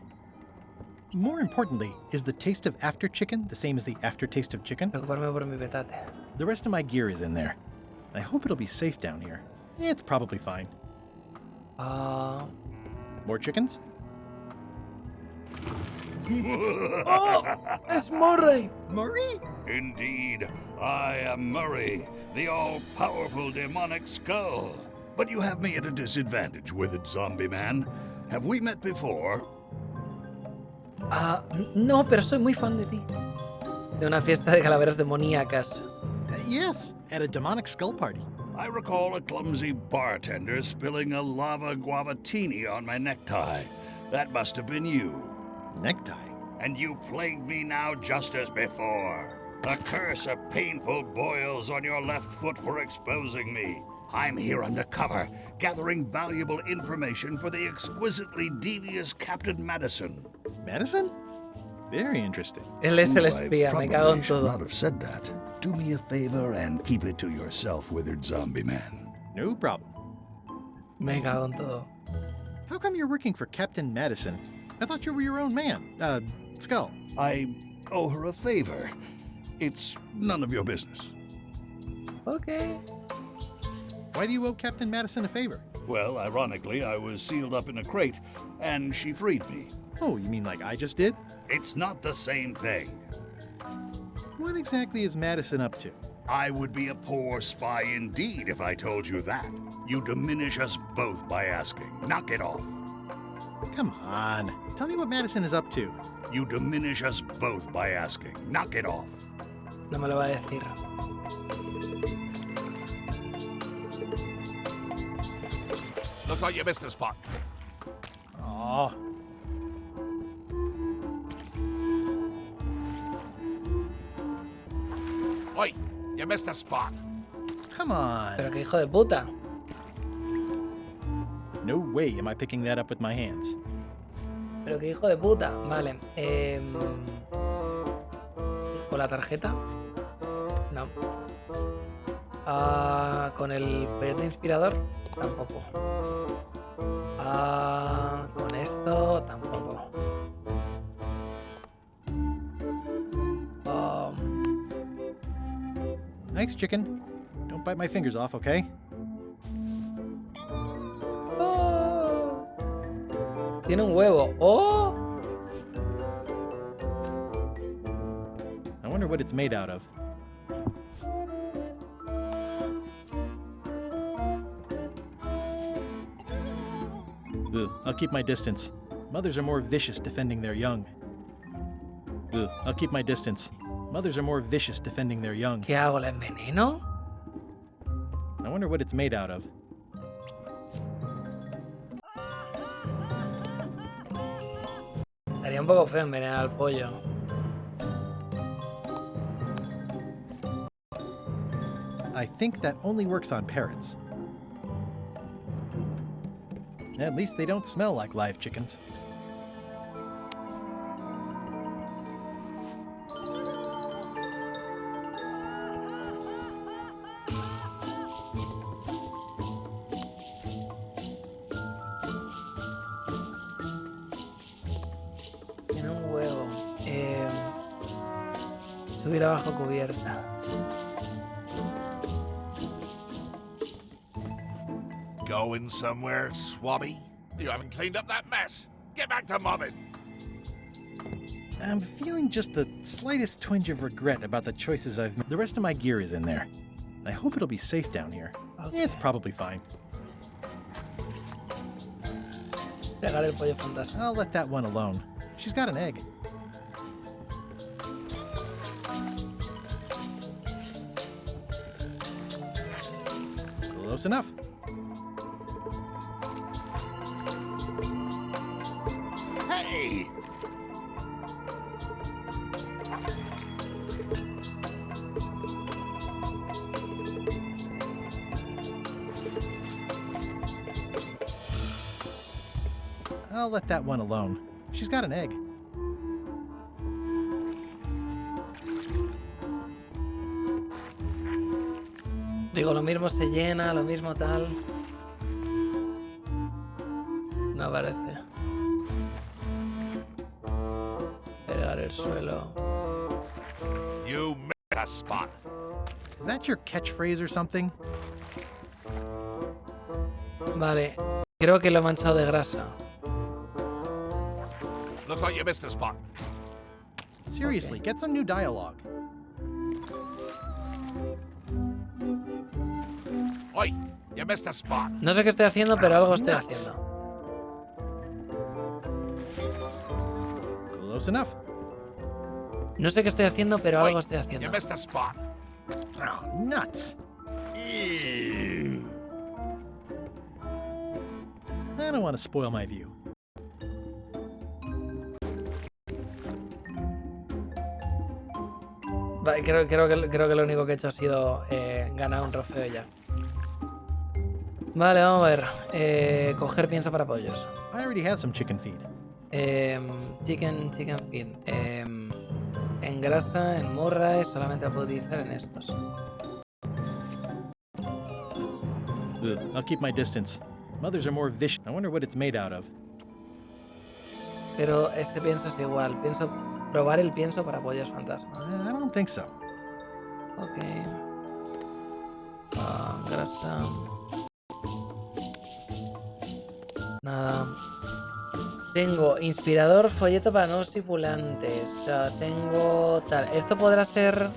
More importantly, is the taste of after chicken the same as the aftertaste of chicken? Preocuparme por mi petate. The rest of my gear is in there. I hope it'll be safe down here. It's probably fine. More chickens? Oh! It's Murray! Murray? Indeed, I am Murray, the all-powerful demonic skull. But you have me at a disadvantage, withered zombie man. Have we met before? No, pero soy muy fan de ti. De una fiesta de calaveras demoníacas. Yes, at a demonic skull party. I recall a clumsy bartender spilling a lava guavatini on my necktie. That must have been you. Necktie? And you plagued me now just as before. A curse of painful boils on your left foot for exposing me. I'm here undercover, gathering valuable information for the exquisitely devious Captain Madison. Madison? Very interesting. Él es el espía, me cago en todo. Not have said that. Do me a favor and keep it to yourself, withered zombie man. No problem. Me cago en todo. How come you're working for Captain Madison? I thought you were your own man. Skull. I owe her a favor. It's none of your business. Okay. Why do you owe Captain Madison a favor? Well, ironically, I was sealed up in a crate, and she freed me. Oh, you mean like I just did? It's not the same thing. What exactly is Madison up to? I would be a poor spy indeed if I told you that. You diminish us both by asking. Knock it off. Come on. Tell me what Madison is up to. You diminish us both by asking. Knock it off. No me lo va a decir. Looks like you missed a spot. Oh. Oi, you missed a spot. Come on. Pero que hijo de puta. No way am I picking that up with my hands. Pero que hijo de puta. Vale. ¿Con la tarjeta? No. ¿Con el peyote inspirador? Tampoco. Con esto tampoco. Nice chicken. Don't bite my fingers off, okay? Tiene un huevo. ¡Oh! I wonder what it's made out of. Ugh, I'll keep my distance. Mothers are more vicious defending their young. Ugh, I'll keep my distance. Mothers are more vicious defending their young. ¿Qué hago? ¿La enveneno? I wonder what it's made out of. Estaría un poco feo envenenar al pollo. I think that only works on parrots. At least they don't smell like live chickens. Tiene un huevo. Subir abajo cubierta. Going somewhere, swabby? You haven't cleaned up that mess. Get back to mobbing. I'm feeling just the slightest twinge of regret about the choices I've made. The rest of my gear is in there. I hope it'll be safe down here. Okay. It's probably fine. Pegar el pollo fantasma. I'll let that one alone. She's got an egg. Close enough. Hey! I'll let that one alone. She's got an egg. Digo, lo mismo se llena, lo mismo tal. No parece. Pegar el suelo. You missed a spot. Is that your catchphrase or something? Vale, creo que lo he manchado de grasa. Looks like you missed a spot. Seriously, get some new dialogue. Oi, you missed a spot. No sé qué estoy haciendo, pero algo estoy haciendo. Close enough. No sé qué estoy haciendo, pero algo estoy You haciendo. missed a spot. Oh, nuts. Ew. I don't want to spoil my view. Vale, creo que lo único que he hecho ha sido ganar un trofeo ya. Vale, vamos a ver. Coger pienso para pollos. I already had some chicken feed. Chicken feed. En grasa, en murray, solamente lo puedo utilizar en estos. Ugh, I'll keep my distance. Mothers are more vicious. I wonder what it's made out of. Pero este pienso es igual. Probar el pienso para pollos fantasma. I don't think so. Ok. Grasa. Nada. Tengo inspirador, folleto para nuevos tripulantes. Tengo tal. Esto podrá ser.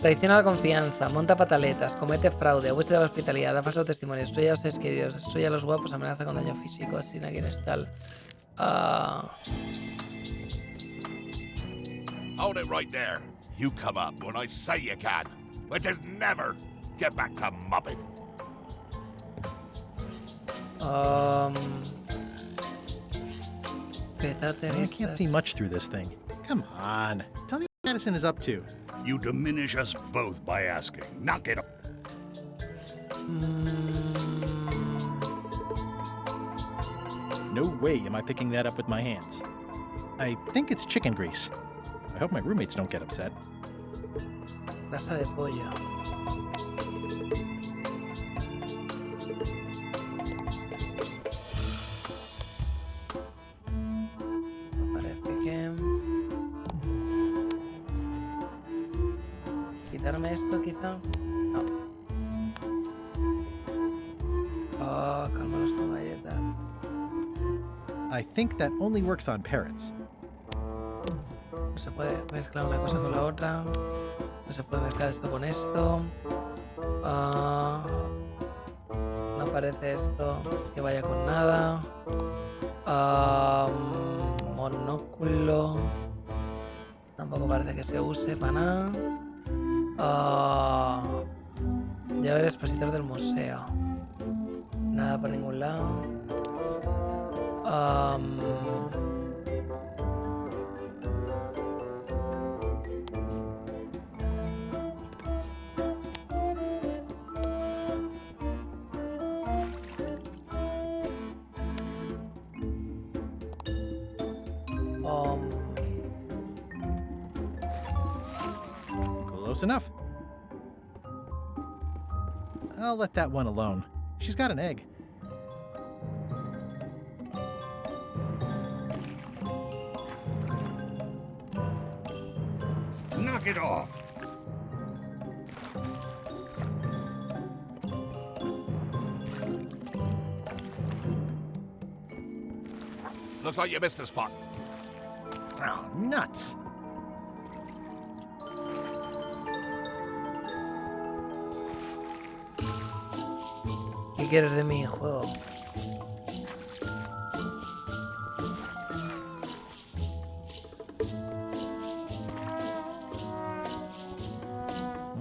Traiciona la confianza, monta pataletas, comete fraude, abusa de la hospitalidad, da falso testimonio, destruye a los seres queridos, destruye a los guapos, amenaza con daño físico, asesina a quienes tal. Hold it right there. You come up when I say you can, which is never. Get back to mobbing. I can't see much through this thing. Come on. Tell me what Madison is up to. You diminish us both by asking. Knock it off. No way am I picking that up with my hands. I think it's chicken grease. I hope my roommates don't get upset. Grasa de pollo. Parece que... ¿Quitarme esto quizá? No. Cálmalos con galletas. I think that only works on parrots. No se puede mezclar una cosa con la otra. No se puede mezclar esto con esto. No aparece esto que vaya con nada. Monóculo. Tampoco parece que se use para nada. Llave expositor del museo. Nada por ningún lado. Close enough. I'll let that one alone. She's got an egg. Knock it off. Looks like you missed a spot. Oh, nuts. ¿Qué quieres de mi juego?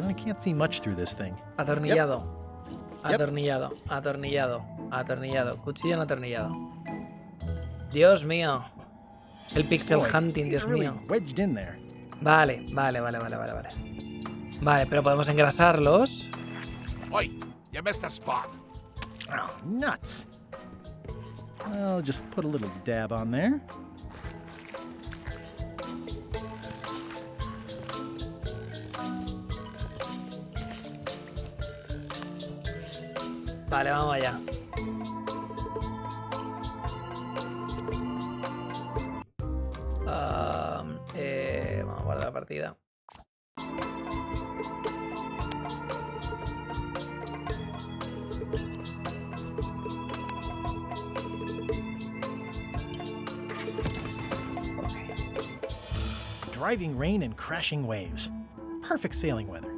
I can't see much through this thing. Atornillado. Yep. Atornillado. Atornillado. Atornillado. Cuchillo no atornillado. Dios mío. El pixel Boy, hunting, these Dios are really mío. wedged in there. Vale. Vale, pero podemos engrasarlos. Oi, you missed a spot. Oh, nuts. I'll just put a little dab on there. Vale, vamos allá. Vamos a guardar la partida. Driving rain and crashing waves. Perfect sailing weather.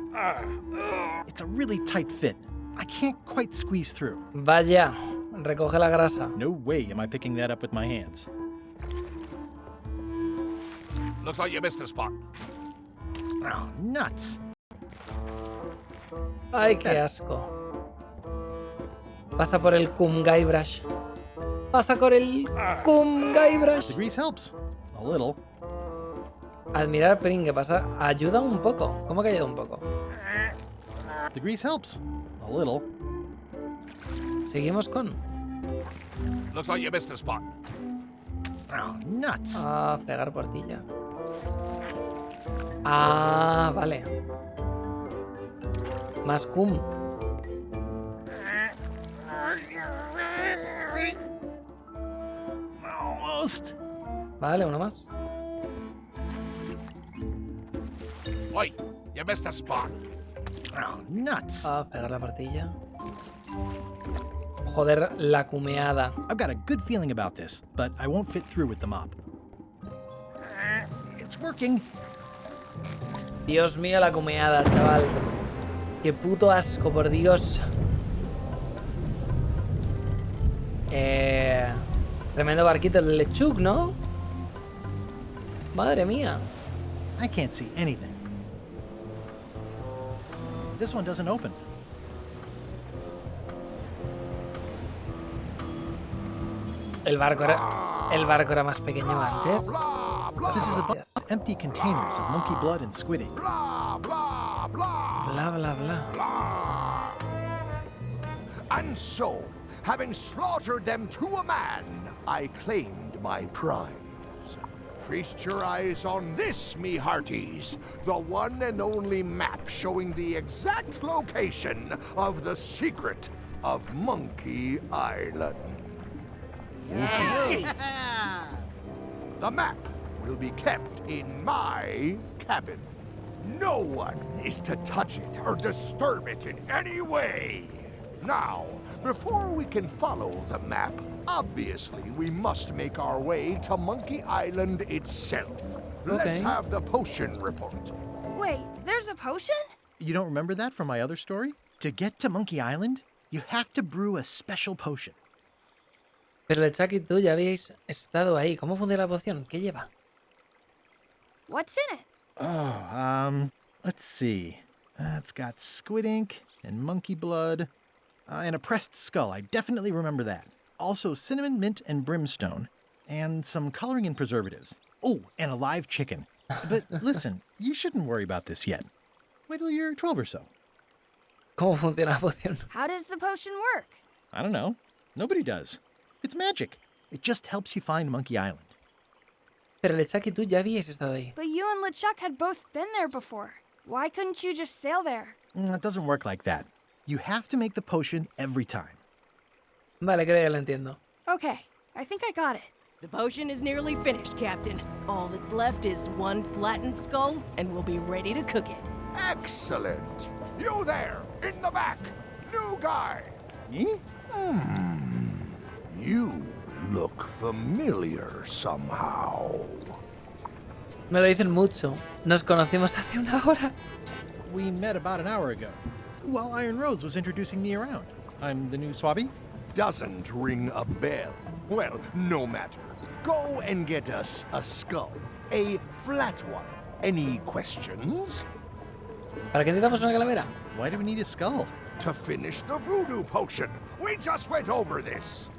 It's a really tight fit. I can't quite squeeze through. Vaya, recoge la grasa. No way am I picking that up with my hands. Looks like you missed a spot. Oh, nuts. Ay, qué asco. Pasa por el cum Guybrush. Pasa por el cum Guybrush. The grease helps. A little. Admirar pringue, pasa. Ayuda un poco. ¿Cómo que ayuda un poco? The grease helps. A little. Seguimos con. Looks like you missed a spot. Oh, nuts. Fregar portilla. Vale. Más cum. Almost. Vale, uno más. Oi, you missed a spot. Oh, nuts. Fregar la portilla. Joder, la cumeada. I've got a good feeling about this, but I won't fit through with the mop. It's working. Dios mío, la cumeada, chaval. Qué puto asco, por Dios. Tremendo barquito del LeSHIP, ¿no? Madre mía. I can't see anything. This one doesn't open. El barco era más pequeño antes. This is a bunch of empty containers of monkey blood and squid ink. Bla, bla, bla. And so, having slaughtered them to a man, I claimed my prize. Feast your eyes on this, me hearties, the one and only map showing the exact location of the secret of Monkey Island. The map will be kept in my cabin. No one is to touch it or disturb it in any way. Now, before we can follow the map, Obviously, we must make our way to Monkey Island itself. Let's Okay. have the potion report. Wait, there's a potion? You don't remember that from my other story? To get to Monkey Island, you have to brew a special potion. Pero LeChuck y tú ya habéis estado ahí. ¿Cómo funciona la poción? ¿Qué lleva? What's in it? Oh, let's see. It's got squid ink and monkey blood and a pressed skull. I definitely remember that. Also cinnamon, mint, and brimstone. And some coloring and preservatives. Oh, and a live chicken. But listen, you shouldn't worry about this yet. Wait till you're 12 or so. ¿Cómo funciona la poción? How does the potion work? I don't know. Nobody does. It's magic. It just helps you find Monkey Island. Pero LeChuck y tú ya habíais estado ahí. But you and LeChuck had both been there before. Why couldn't you just sail there? It doesn't work like that. You have to make the potion every time. Vale, creo que lo entiendo. Okay, I think I got it. The potion is nearly finished, Captain. All that's left is one flattened skull, and we'll be ready to cook it. Excellent. You there, in the back. New guy. Me? You look familiar somehow. Me lo dicen mucho. Nos conocimos hace una hora. We met about an hour ago, while Iron Rose was introducing me around. I'm the new Swabby. Doesn't ring a bell. Well, no matter. Go and get us a skull. A flat one. Any questions? ¿Para qué necesitamos una calavera? Why do we need a skull? To finish the voodoo potion. We just went over this.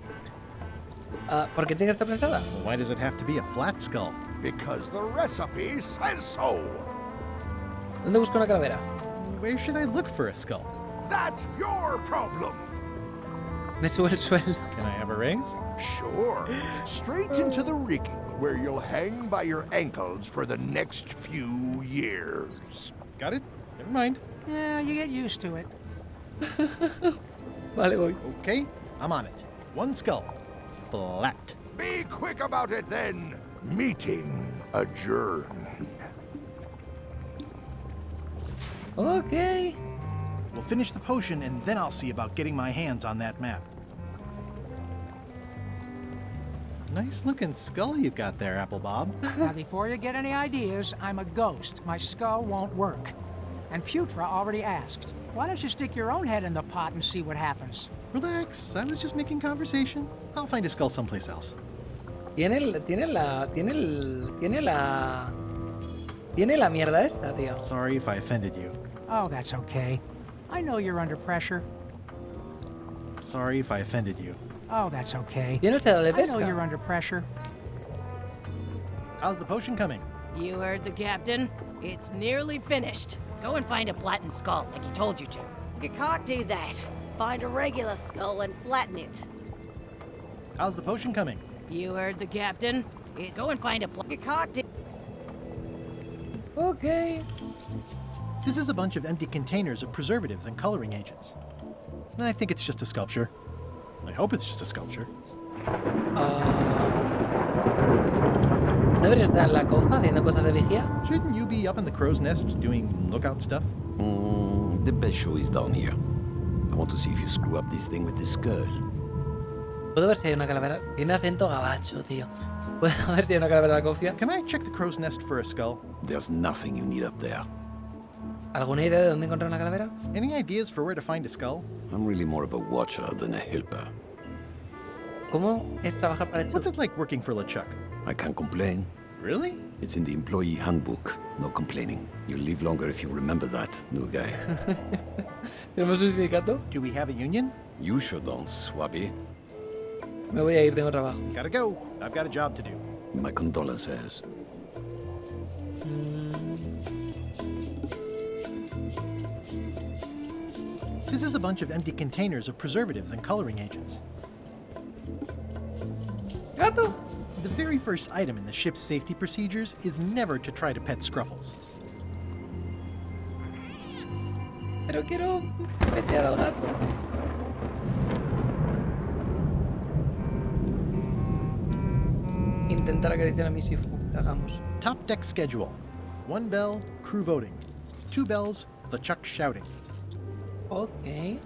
¿Por qué tiene que estar pensada? Why does it have to be a flat skull? Because the recipe says so. ¿Dónde busco una calavera? Where should I look for a skull? That's your problem. Me sube el sueldo. Can I have a raise? Sure. Straight into the rigging, where you'll hang by your ankles for the next few years. Got it? Never mind. Yeah, you get used to it. Vale, voy. Okay, I'm on it. One skull. Flat. Be quick about it then. Meeting adjourned. Okay. We'll finish the potion and then I'll see about getting my hands on that map. Nice looking skull you've got there, Apple Bob. Now, before you get any ideas, I'm a ghost. My skull won't work. And Putra already asked. Why don't you stick your own head in the pot and see what happens? Relax, I was just making conversation. I'll find a skull someplace else. Tiene la mierda esta, tío. Sorry if I offended you. Oh, that's okay. I know you're under pressure. Sorry if I offended you. Oh, that's okay. Tiene el sedal de I pesca. know you're under pressure. How's the potion coming? You heard the captain. It's nearly finished. Go and find a flattened skull, like he told you to. You can't do that. Find a regular skull and flatten it. How's the potion coming? You heard the captain. Go and find a You can't do... Okay. This is a bunch of empty containers of preservatives and coloring agents. I think it's just a sculpture. I hope it's just a sculpture. ¿No deberías estar en la cofa haciendo cosas de vigía? Shouldn't you be up in the crow's nest doing lookout stuff? The best show is down here. I want to see if you screw up this thing with this girl. Puedo ver si hay una calavera. Tiene acento gabacho, tío. Puedo ver si hay una calavera de la cofia. Can I check the crow's nest for a skull? There's nothing you need up there. ¿Alguna idea de dónde encontrar una calavera? Any ideas for where to find a skull? I'm really more of a watcher than a helper. ¿Cómo es trabajar para Chuck? What's it like working for LeChuck? I can't complain. Really? It's in the employee handbook. No complaining. You'll live longer if you remember that, new guy. ¿Tenemos un sindicato? Do we have a union? You sure don't, Swabby. Me voy a ir, tengo trabajo. Gotta go. I've got a job to do. My condolences. This is a bunch of empty containers of preservatives and coloring agents. Gato. The very first item in the ship's safety procedures is never to try to pet Scruffles. Pero quiero petear al gato. Intentar acariciar a mi Sifu. Hagamos. Top deck schedule. 1 bell, crew voting. 2 bells, LeChuck shouting. Ok.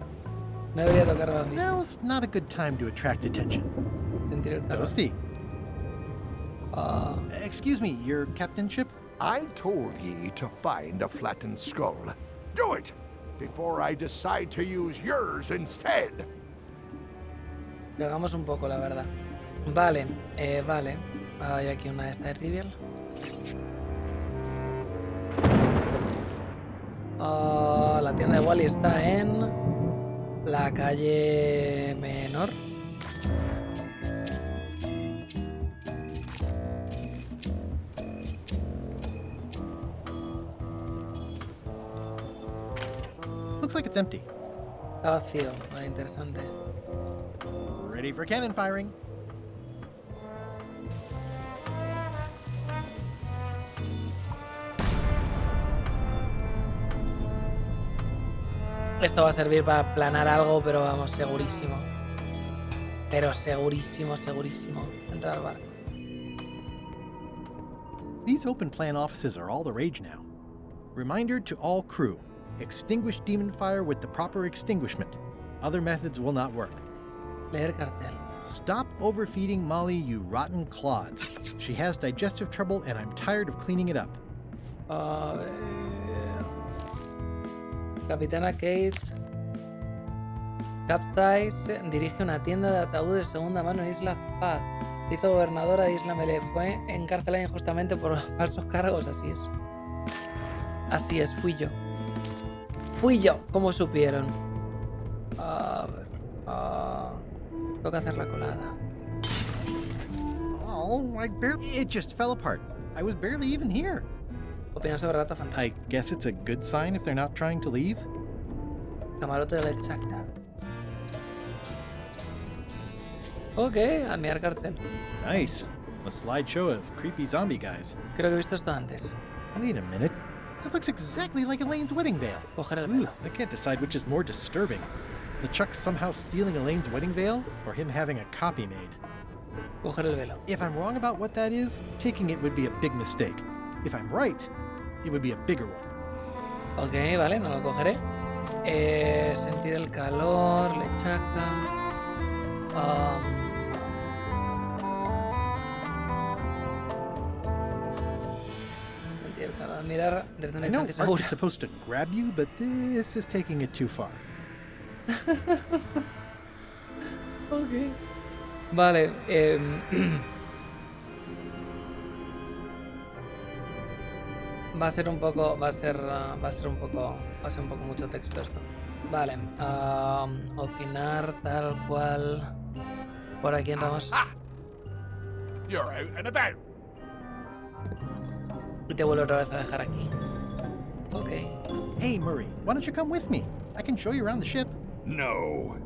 No debería tocar a mí. Now's not a good time to attract attention. sufrir el calor. Ghosty. Excuse me, your captainship? I told ye to find a flattened skull. Do it! Before I decide to use yours instead. Que hagamos un poco, la verdad. Vale, vale. Hay aquí una esta de trivial. La tienda de Wally está en la calle menor. Looks like it's empty. Está vacío, interesante. Ready for cannon firing. Esto va a servir para planar algo, pero vamos, segurísimo. Pero segurísimo, segurísimo. Entrar al barco. These open plan offices are all the rage now. Reminder to all crew. Extinguish demon fire with the proper extinguishment. Other methods will not work. Leer cartel. Stop overfeeding Molly, you rotten clods. She has digestive trouble and I'm tired of cleaning it up. A ver. Capitana Kate Capsize dirige una tienda de ataúdes de segunda mano en Isla Paz. Se hizo gobernadora de Isla Melee. Fue encarcelada injustamente por falsos cargos. Así es. Así es, fui yo. Fui yo, ¿cómo supieron? A ver. Tengo que hacer la colada. Oh, it just fell apart. I was barely even here. ¿Opinas sobre Rata Fantasma? I guess it's a good sign if they're not trying to leave. Camarote de LeSHIP. Ok, admirar cartel. Nice. A slideshow of creepy zombie guys. Creo que he visto esto antes. Wait a minute. That looks exactly like Elaine's wedding veil. Coger el velo. I can't decide which is more disturbing. LeChuck somehow stealing Elaine's wedding veil, or him having a copy made. Coger el velo. If I'm wrong about what that is, taking it would be a big mistake. If I'm right, it would be a bigger one. Ok, vale, no lo cogeré. Sentir el calor, lechaca. Sentir el calor. Mirar desde una I know distancia art segura. is supposed to grab you, but this is taking it too far. Ok. Vale, va a ser un poco mucho texto esto. Vale, opinar tal cual. Por aquí entramos. You're out and about. Y te vuelvo otra vez a dejar aquí. Ok. Hey, Murray, why don't you come with me? I can show you around the ship. No.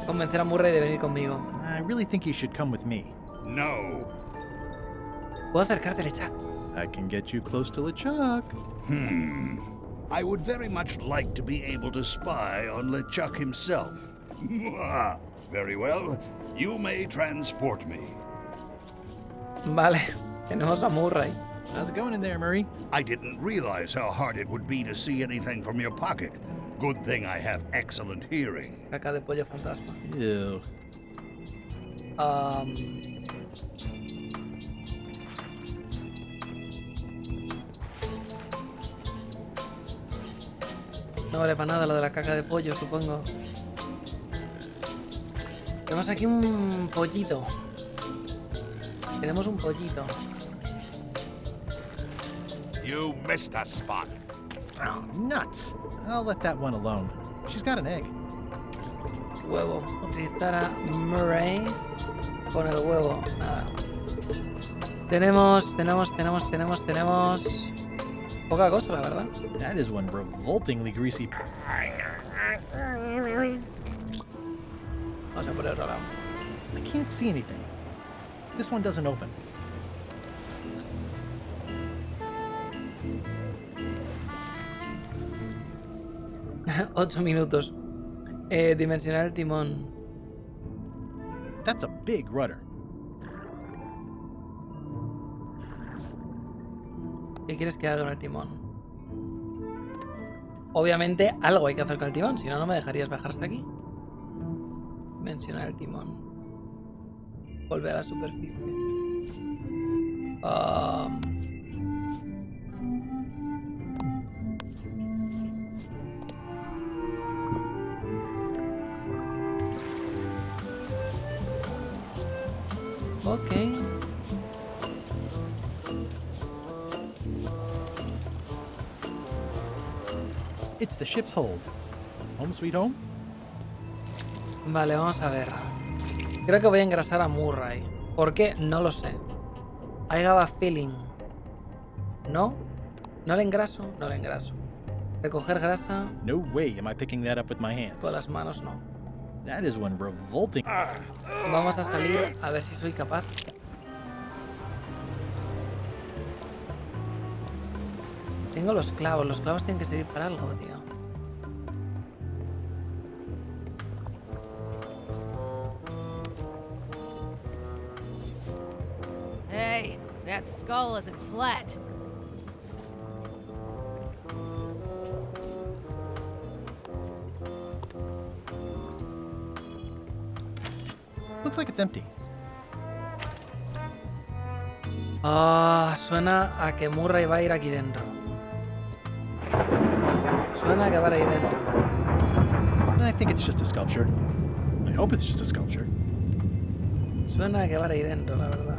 Convencer a Murray de venir conmigo. I really think you should come with me. No. ¿Puedo acercarte, LeChuck? I can get you close to LeChuck. I would very much like to be able to spy on LeChuck himself. Very well. You may transport me. Vale, tenemos a Murray. How's it going in there, Murray? I didn't realize how hard it would be to see anything from your pocket. Good thing I have excellent hearing. Caca de pollo fantasma. Ew. No vale para nada lo de la caca de pollo, supongo. Tenemos aquí un pollito. Tenemos un pollito. You missed a spot. Oh, nuts. I'll let that one alone. She's got an egg. Huevo. Utilizar a Murray con el huevo. Nada. Tenemos poca cosa, la verdad. That is one revoltingly greasy. Vamos a por el otro lado. I can't see anything. This one doesn't open. Ocho minutos. Dimensionar el timón. That's a big rudder. ¿Qué quieres que haga con el timón? Obviamente algo hay que hacer con el timón, si no, no me dejarías bajar hasta aquí. Mencionar el timón. Volver a la superficie. Ok. It's the ship's hold. Home sweet home? Vale, vamos a ver. Creo que voy a engrasar a Murray. ¿Por qué? No lo sé. I have a feeling. ¿No? ¿No le engraso? No le engraso. Recoger grasa. No way am I picking that up with my hands. Con las manos no. That is one revolting. Vamos a salir a ver si soy capaz. Tengo los clavos tienen que servir para algo, tío. Hey, that skull isn't flat. Looks like it's empty. Suena a que Murray va a ir aquí dentro. Suena a que va a ir ahí dentro. I think it's just a sculpture. I hope it's just a sculpture. Suena a que va ahí dentro, la verdad.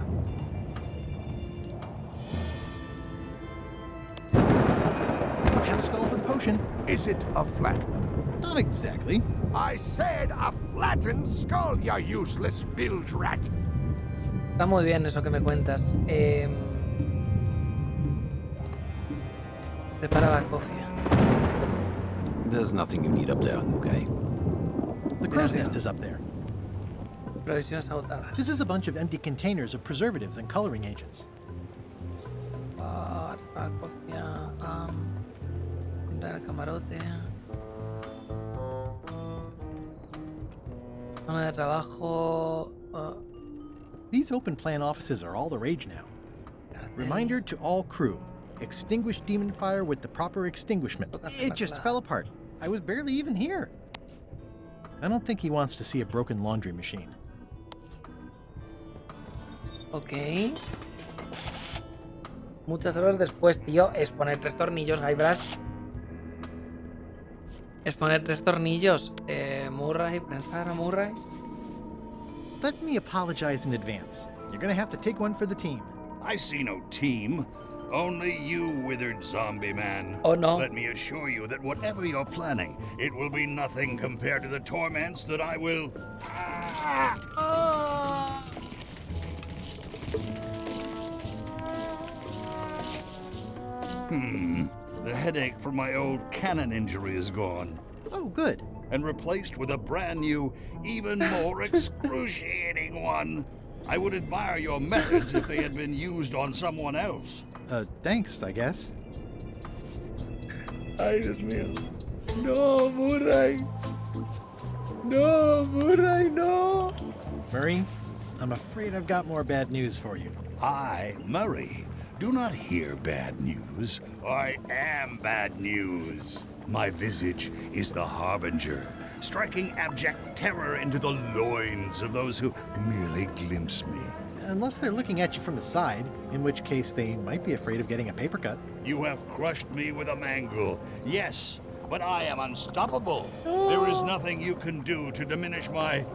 I have a skull for the potion. Is it a flat one? Not exactly. I said a flattened skull, you useless bilge rat. Está muy bien eso que me cuentas. Prepara la cofia. There's nothing you need up there, okay? The crow's nest is up there. Provisiones agotadas. This is a bunch of empty containers of preservatives and coloring agents. La cofia. Entrar al camarote. Zona de trabajo. These open plan offices are all the rage now. Reminder to all crew. Extinguish demon fire with the proper extinguishment. It just fell apart. I was barely even here. I don't think he wants to see a broken laundry machine. Ok. Muchas horas después, tío. Es poner 3 tornillos, Guybrush. Es poner 3 tornillos. Murray, prensar a Murray. Let me apologize in advance. You're gonna have to take one for the team. I see no team. Only you, withered zombie man. Oh no. Let me assure you that whatever you're planning, it will be nothing compared to the torments that I will... The headache from my old cannon injury is gone. Oh, good. And replaced with a brand new, even more excruciating one. I would admire your methods if they had been used on someone else. Thanks, I guess. Ay, Dios mío. No, Murray. No, Murray, no. Murray, I'm afraid I've got more bad news for you. I, Murray, do not hear bad news. I am bad news. My visage is the harbinger, striking abject terror into the loins of those who merely glimpse me. Unless they're looking at you from the side, in which case they might be afraid of getting a paper cut. You have crushed me with a mangle. Yes, but I am unstoppable. There is nothing you can do to diminish my...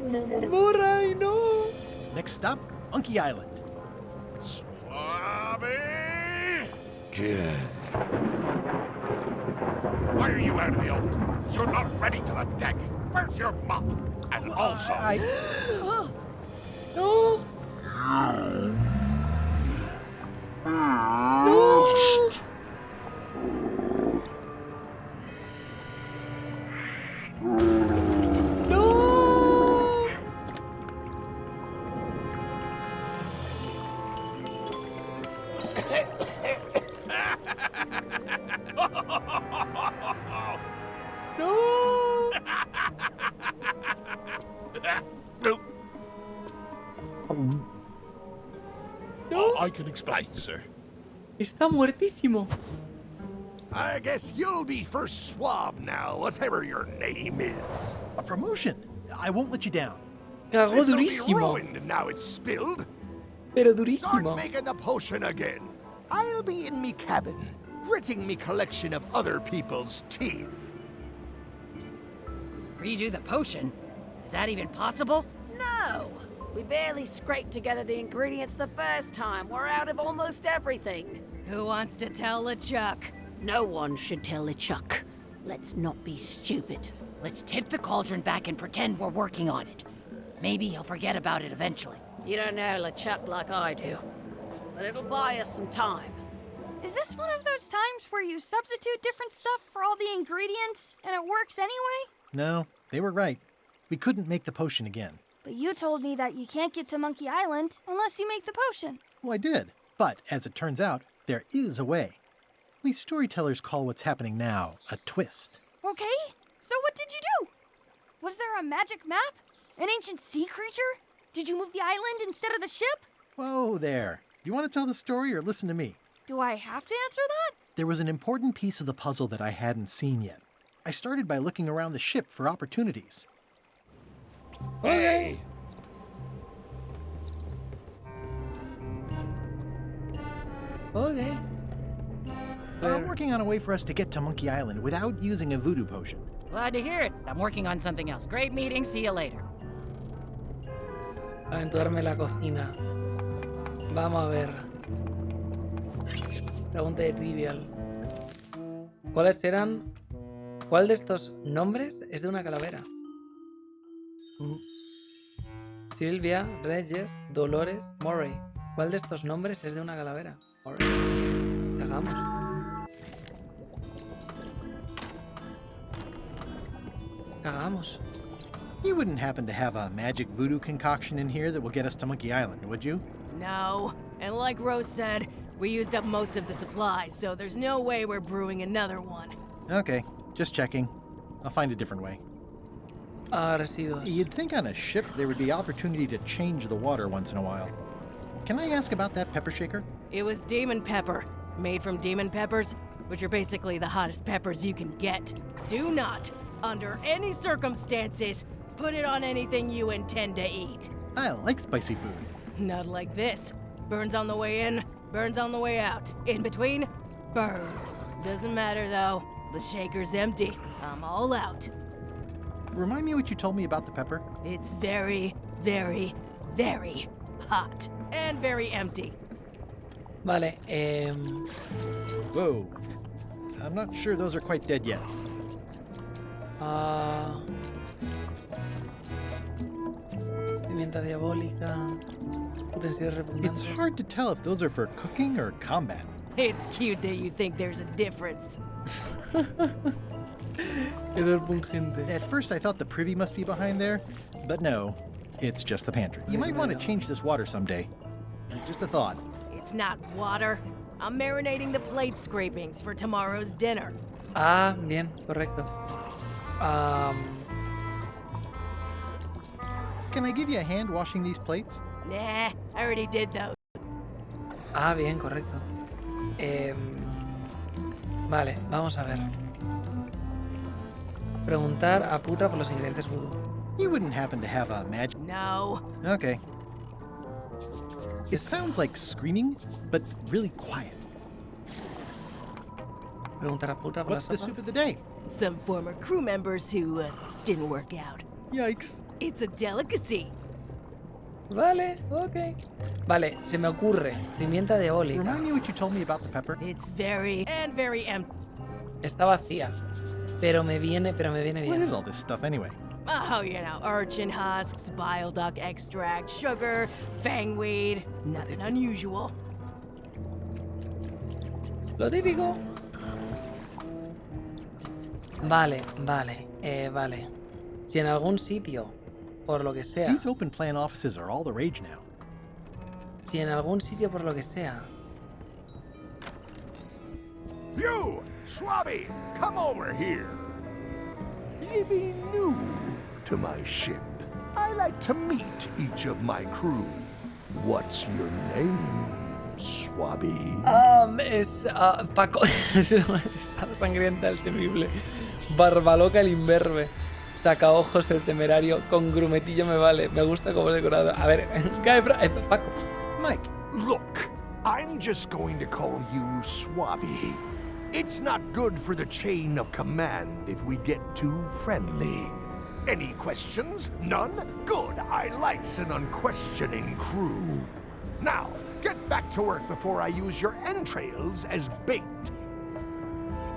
Murray, no. Next stop, Monkey Island. Swabby! Good. Why are you out of the old? You're not ready for the deck. Where's your mop? And also... No. No. I can explain, sir. Está muertísimo. I guess you'll be first swab now, whatever your name is. A promotion. I won't let you down. Cagó This'll be durísimo. ruined now it's spilled. Pero Start durísimo. making the potion again. I'll be in me cabin, gritting me collection of other people's teeth. Redo the potion? Is that even possible? No! We barely scraped together the ingredients the first time. We're out of almost everything. Who wants to tell LeChuck? No one should tell LeChuck. Let's not be stupid. Let's tip the cauldron back and pretend we're working on it. Maybe he'll forget about it eventually. You don't know LeChuck like I do. But it'll buy us some time. Is this one of those times where you substitute different stuff for all the ingredients and it works anyway? No, they were right. We couldn't make the potion again. But you told me that you can't get to Monkey Island unless you make the potion. Well, I did. But as it turns out, there is a way. We storytellers call what's happening now a twist. Okay, so what did you do? Was there a magic map? An ancient sea creature? Did you move the island instead of the ship? Whoa there. Do you want to tell the story or listen to me? Do I have to answer that? There was an important piece of the puzzle that I hadn't seen yet. I started by looking around the ship for opportunities. Okay. Okay. I'm working on a way for us to get to Monkey Island without using a voodoo potion. Glad to hear it. I'm working on something else. Great meeting. See you later. Aventurarme en la cocina. Vamos a ver. Pregunta de trivial. ¿Cuáles eran? ¿Cuál de estos nombres es de una calavera? Silvia, Reyes, Dolores, Murray. ¿Cuál de estos nombres es de una calavera? Murray. Hagamos. Hagamos. You wouldn't happen to have a magic voodoo concoction in here that will get us to Monkey Island, would you? No. And like Rose said, we used up most of the supplies, so there's no way we're brewing another one. Okay, just checking. I'll find a different way. Residuos. You'd think on a ship there would be opportunity to change the water once in a while. Can I ask about that pepper shaker? It was demon pepper, made from demon peppers, which are basically the hottest peppers you can get. Do not, under any circumstances, put it on anything you intend to eat. I like spicy food. Not like this. Burns on the way in, burns on the way out. In between, burns. Doesn't matter though. The shaker's empty. I'm all out. Remind me what you told me about the pepper? It's very, very, very hot. And very empty. Vale, Whoa. I'm not sure those are quite dead yet. Pimienta diabólica. Utensilios repugnantes. It's hard to tell if those are for cooking or combat. It's cute that you think there's a difference. At first I thought the privy must be behind there, but no, it's just the pantry. You might want to change this water someday. Just a thought. It's not water. I'm marinating the plate scrapings for tomorrow's dinner. Ah, bien, correcto. Can I give you a hand washing these plates? Nah, I already did those. Ah, bien, correcto. Vale, vamos a ver. Preguntar a Putra por los ingredientes vudú. You wouldn't happen to have a magic... No. Okay. It sounds like screaming, but really quiet. Preguntar a Putra por What's la the sopa. soup of the day? Some former crew members who didn't work out. Yikes. It's a delicacy. Vale, ok. Vale, se me ocurre. Pimienta diabólica. Remind me what you told me about the pepper? It's very empty. Está vacía. Pero me viene bien. What is all this stuff anyway? Oh, you know, urchin husks, bile duck extract, sugar, fangweed. Nothing unusual. Lo típico. Vale. Si en algún sitio, por lo que sea... These open plan offices are all the rage now. Si en algún sitio, por lo que sea... You, Swabby, come over here. Ye be new to my ship. I like to meet each of my crew. What's your name, Swabby? Es Paco. Es espada sangrienta, el temible. Barbaloca el imberbe. Saca ojos el temerario. Con grumetillo me vale. Me gusta cómo es decorado. A ver, Paco. Mike, look, I'm just going to call you Swabby. It's not good for the chain of command if we get too friendly. Any questions? None? Good. I likes an unquestioning crew. Now, get back to work before I use your entrails as bait.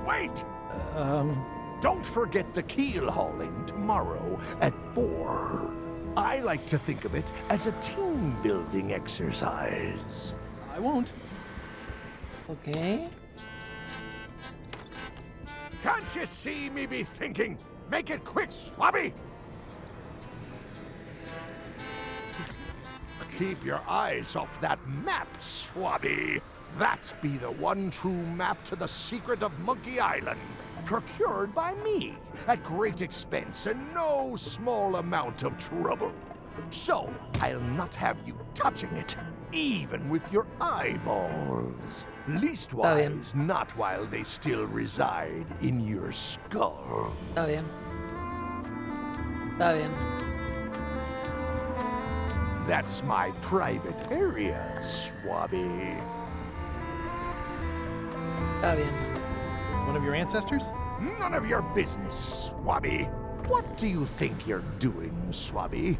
Wait! Don't forget the keel hauling tomorrow at 4. I like to think of it as a team-building exercise. I won't. Okay. Can't you see me be thinking? Make it quick, Swabby! Keep your eyes off that map, Swabby. That be the one true map to the secret of Monkey Island. Procured by me at great expense and no small amount of trouble. So, I'll not have you touching it, even with your eyeballs. Leastwise, not while they still reside in your skull. Está bien. Está bien. That's my private area, Swabby. Está bien. One of your ancestors? None of your business, Swabby. What do you think you're doing, Swabby?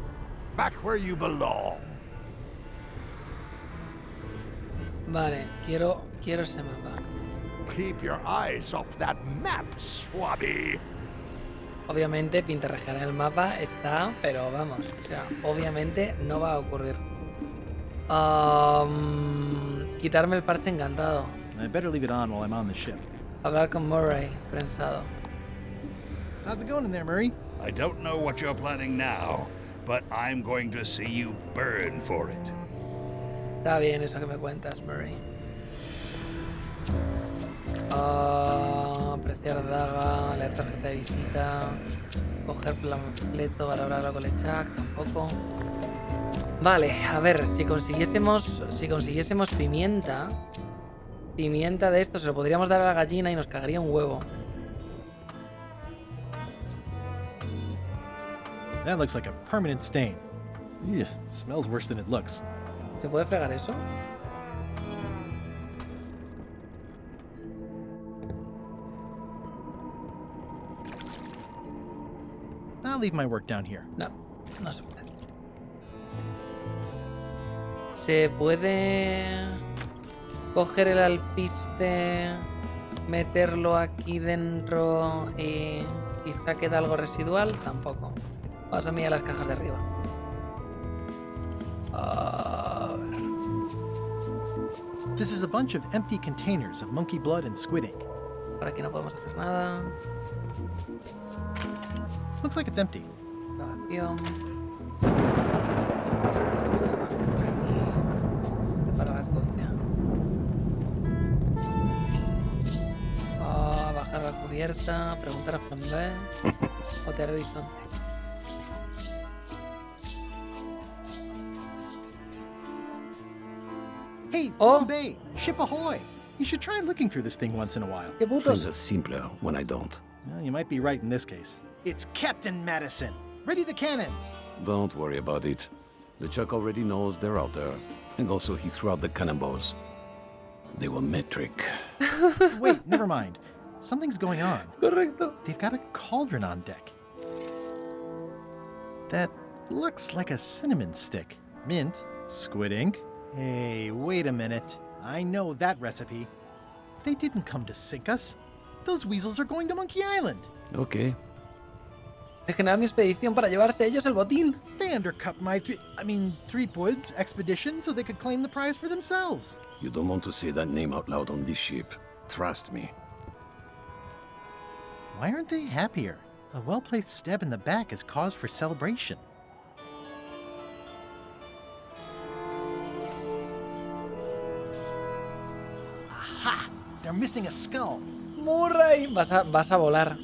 Back where you belong. Vale, quiero ese mapa. Keep your eyes off that map, Swabby. Obviamente pintarrajear el mapa está, pero vamos, o sea, obviamente no va a ocurrir. Quitarme el parche encantado. I better leave it on while I'm on the ship. Hablar con Murray, prensado. How's it going in there, Murray? I don't know what you're planning now, but I'm going to see you burn for it. Está bien eso que me cuentas, Murray. Apreciar daga, leer tarjeta de visita, coger panfleto para hablar con LeSHIP, tampoco. Vale, a ver, si consiguiésemos pimienta de esto se lo podríamos dar a la gallina y nos cagaría un huevo. That looks like a permanent stain. Ugh, smells worse than it looks. ¿Se puede fregar eso? I'll leave my work down here. No, no se puede. Se puede coger el alpiste, meterlo aquí dentro y quizá queda algo residual. Tampoco. Vamos a mirar las cajas de arriba. This is a bunch of empty containers of monkey blood and squid ink. Por aquí no podemos hacer nada. Looks like it's empty. Vacío. Para la copia. Bajar la cubierta, preguntar a plan B, jotear horizonte. Hey, Bombay, ship ahoy! You should try looking through this thing once in a while. Things are simpler when I don't. Well, you might be right in this case. It's Captain Madison. Ready the cannons. Don't worry about it. The Chuck already knows they're out there. And also he threw out the cannonballs. They were metric. Wait, never mind. Something's going on. Correcto. They've got a cauldron on deck. That looks like a cinnamon stick. Mint, squid ink. Hey, wait a minute. I know that recipe. They didn't come to sink us. Those weasels are going to Monkey Island. Okay. Degenerar mi expedición para llevarse ellos el botín. They undercut my Threepwood's expedition so they could claim the prize for themselves. You don't want to say that name out loud on this ship. Trust me. Why aren't they happier? A well-placed stab in the back is cause for celebration. Aha! They're missing a skull. Murray, vas a volar.